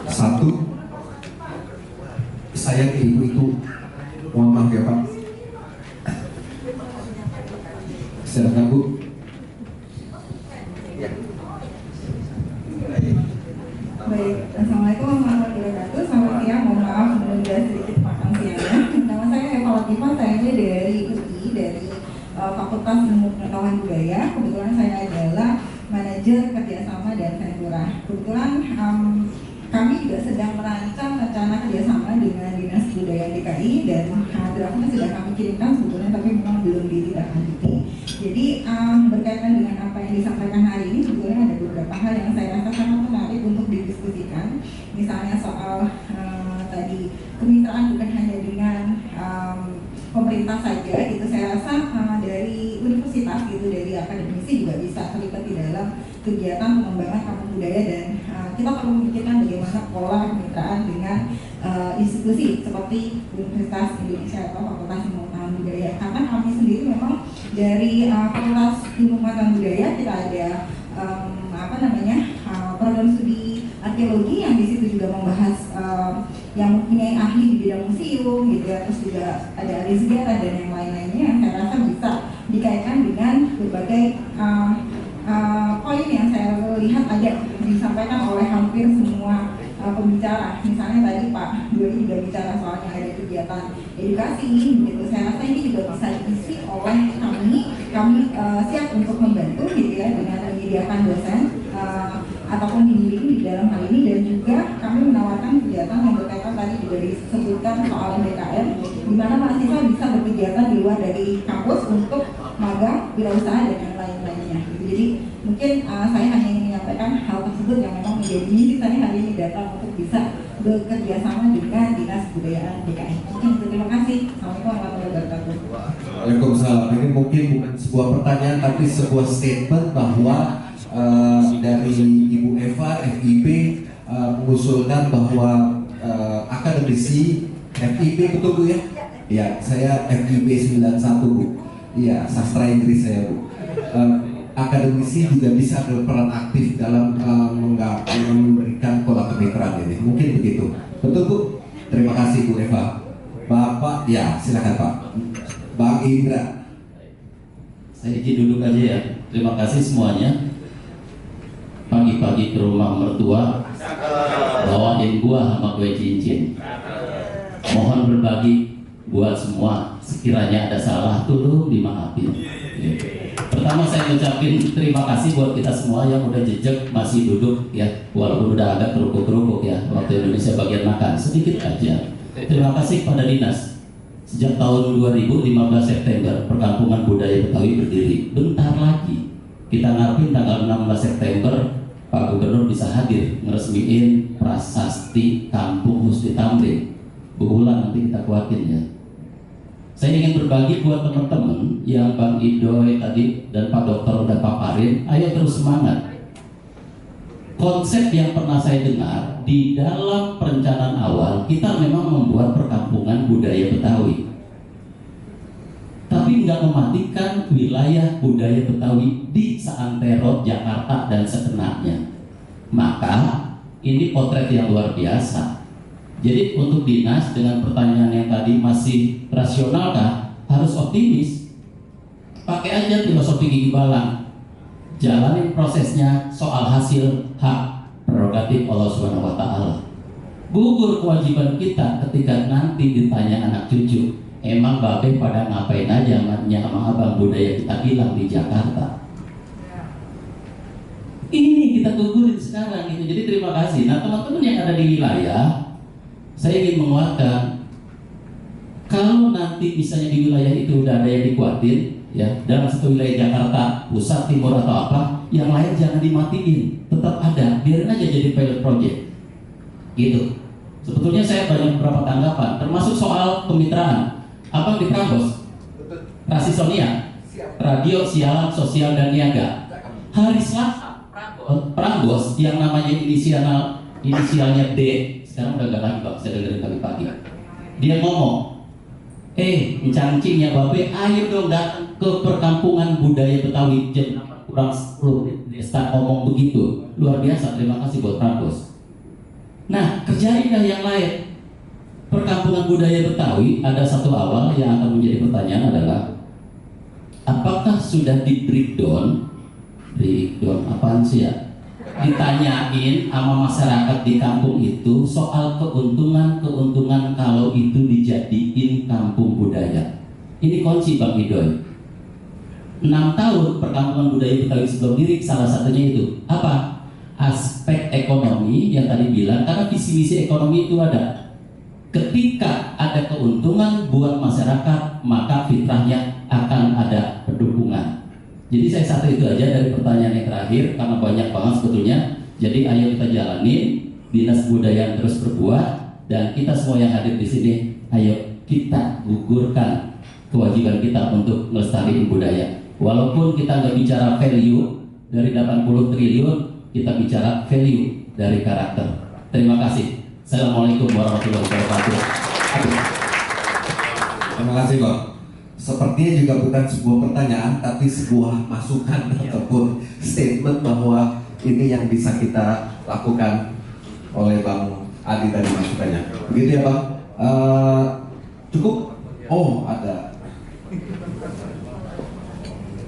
1. Saya ke Ibu itu, mohon maaf ya Pak. Silakan Bu. Baik, Assalamualaikum warahmatullahi wabarakatuh. Selamat siang, mohon maaf menunda sedikit makan siangnya. Nama saya Eva Latifah, saya ini dari UI, dari Fakultas Ilmu Pengetahuan Budaya. Kebetulan saya adalah manajer kerjasama dan ventura. Kebetulan kami juga sedang merancang rencana kerjasama dengan Dinas Kebudayaan DKI dan draftnya sudah kami kirimkan sebetulnya, tapi memang belum ditindaklanjuti. Jadi berkaitan dengan apa yang disampaikan hari ini, sebetulnya ada beberapa hal yang saya rasa sangat menarik untuk didiskusikan. Misalnya soal tadi kemitraan bukan hanya dengan pemerintah saja, gitu. Saya rasa dari universitas gitu, dari akademisi juga bisa terlibat di dalam kegiatan pengembangan kampung budaya, dan kita perlu memikirkan bagaimana pola kemitraan dengan institusi seperti Universitas Indonesia atau Fakultas Ilmu Pengetahuan Budaya. Karena kami sendiri memang dari Fakultas Ilmu Pengetahuan Budaya kita ada program studi arkeologi yang di situ juga membahas yang mempunyai ahli di bidang museum gitu ya, terus juga ada ahli sejarah dan yang lain-lainnya yang saya rasa bisa dikaitkan dengan berbagai poin yang saya lihat ada disampaikan oleh hampir semua pembicara. Misalnya tadi Pak Dwi juga bicara soal yang ada kegiatan edukasi gitu. Saya rasa ini juga bisa diisi oleh kami siap untuk membantu gitu ya, dengan menyediakan dosen ataupun bimbing di dalam hal ini, dan juga kami menawarkan kegiatan yang berkaitan tadi juga disebutkan soal MBKM, di mana mahasiswa bisa berkegiatan di luar dari kampus untuk magang, wirausaha dan yang lain-lainnya. Gitu. Jadi mungkin saya hanya ingin menyampaikan hal tersebut yang memang menjadi misi saya hari ini datang untuk bisa bekerja sama dengan Dinas Kebudayaan DKI. Mungkin itu, terima kasih. Assalamualaikum warahmatullahi wabarakatuh. Waalaikumsalam. Ini mungkin bukan sebuah pertanyaan tapi sebuah statement bahwa dari Ibu Eva FIB mengusulkan bahwa akademisi FIB, betul Bu ya? Ya, saya FIB 91 Bu. Iya, sastra Inggris saya Bu. Akademisi juga bisa berperan aktif dalam memberikan pola kemitraan ini. Mungkin begitu. Betul Bu? Terima kasih Bu Eva. Bapak, ya silakan Pak. Bang Indra. Saya izin duduk aja ya. Terima kasih semuanya. Pagi-pagi ke rumah mertua, bawain buah sama kue cincin. Mohon berbagi buat semua. Sekiranya ada salah, tolong dimaafin. Pertama saya ucapin terima kasih buat kita semua yang udah jejak masih duduk ya, walaupun udah agak kerupuk-kerupuk ya. Waktu Indonesia bagian makan sedikit aja. Terima kasih pada dinas. Sejak tahun 2015 September Perkampungan Budaya Betawi berdiri. Bentar lagi kita ngarepin tanggal 16 September Pak Gubernur bisa hadir meresmiin prasasti Kampung Husni Tamrin. Bu Ulan nanti kita kuatin ya. Saya ingin berbagi buat teman-teman yang Bang Idoy tadi dan Pak Dokter udah paparin. Ayo terus semangat. Konsep yang pernah saya dengar di dalam perencanaan awal, kita memang membuat perkampungan budaya Betawi, tapi nggak mematikan wilayah budaya Betawi di seantero Jakarta dan sekenanya. Maka ini potret yang luar biasa. Jadi untuk dinas dengan pertanyaan yang tadi masih rasionalkah? Harus optimis. Pakai aja filosofi gigi balang. Jalanin prosesnya, soal hasil hak prerogatif Allah Subhanahu wa taala. Gugur kewajiban kita ketika nanti ditanya anak cucu, emang babe pada ngapain aja sama abang budaya kita hilang di Jakarta. Ini kita gugurin sekarang gitu. Jadi terima kasih. Nah teman-teman yang ada di wilayah, saya ingin menguatkan, kalau nanti misalnya di wilayah itu udah ada yang dikuatin ya, dalam satu wilayah Jakarta, pusat, timur atau apa, yang lain jangan dimatiin, tetap ada, biarin aja jadi pilot project gitu. Sebetulnya saya banyak beberapa tanggapan, termasuk soal kemitraan. Abang di Prambos, Rasisonia, Radio Siaran Sosial dan Niaga. Hari Selasa, Prambos yang namanya inisialnya D, sekarang udah gak lagi Bang, saya dengerin pagi-pagi. Dia ngomong, cangcing ya babe, ayo dong datang ke perkampungan budaya Betawi jam kurang 10 desa ngomong begitu. Luar biasa, terima kasih buat Prambos. Nah, kerjain dah yang lain. Perkampungan budaya Betawi ada satu awal yang akan menjadi pertanyaan adalah, apakah sudah di breakdown apaan sih ya? Ditanyain sama masyarakat di kampung itu soal keuntungan kalau itu dijadiin kampung budaya. Ini kunci Bang Idoy. 6 tahun perkampungan budaya Betawi sebelum diri, salah satunya itu apa? aspek ekonomi yang tadi bilang, karena visi misi ekonomi itu ada. Ketika ada keuntungan buat masyarakat, maka fitrahnya akan ada pendukungan. Jadi saya satu itu aja dari pertanyaan yang terakhir, karena banyak banget sebetulnya. Jadi ayo kita jalanin, dinas budaya terus berbuat, dan kita semua yang hadir di sini, ayo kita gugurkan kewajiban kita untuk melestarikan budaya. Walaupun kita nggak bicara value dari 80 triliun, kita bicara value dari karakter. Terima kasih. Assalamualaikum warahmatullahi wabarakatuh. Terima kasih Bang. Sepertinya juga bukan sebuah pertanyaan, tapi sebuah masukan ataupun statement bahwa ini yang bisa kita lakukan oleh Bang Adi tadi masukannya. Begitu ya Bang? Cukup? Oh ada.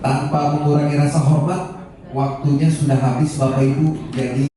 Tanpa mengurangi rasa hormat, waktunya sudah habis Bapak Ibu. Jadi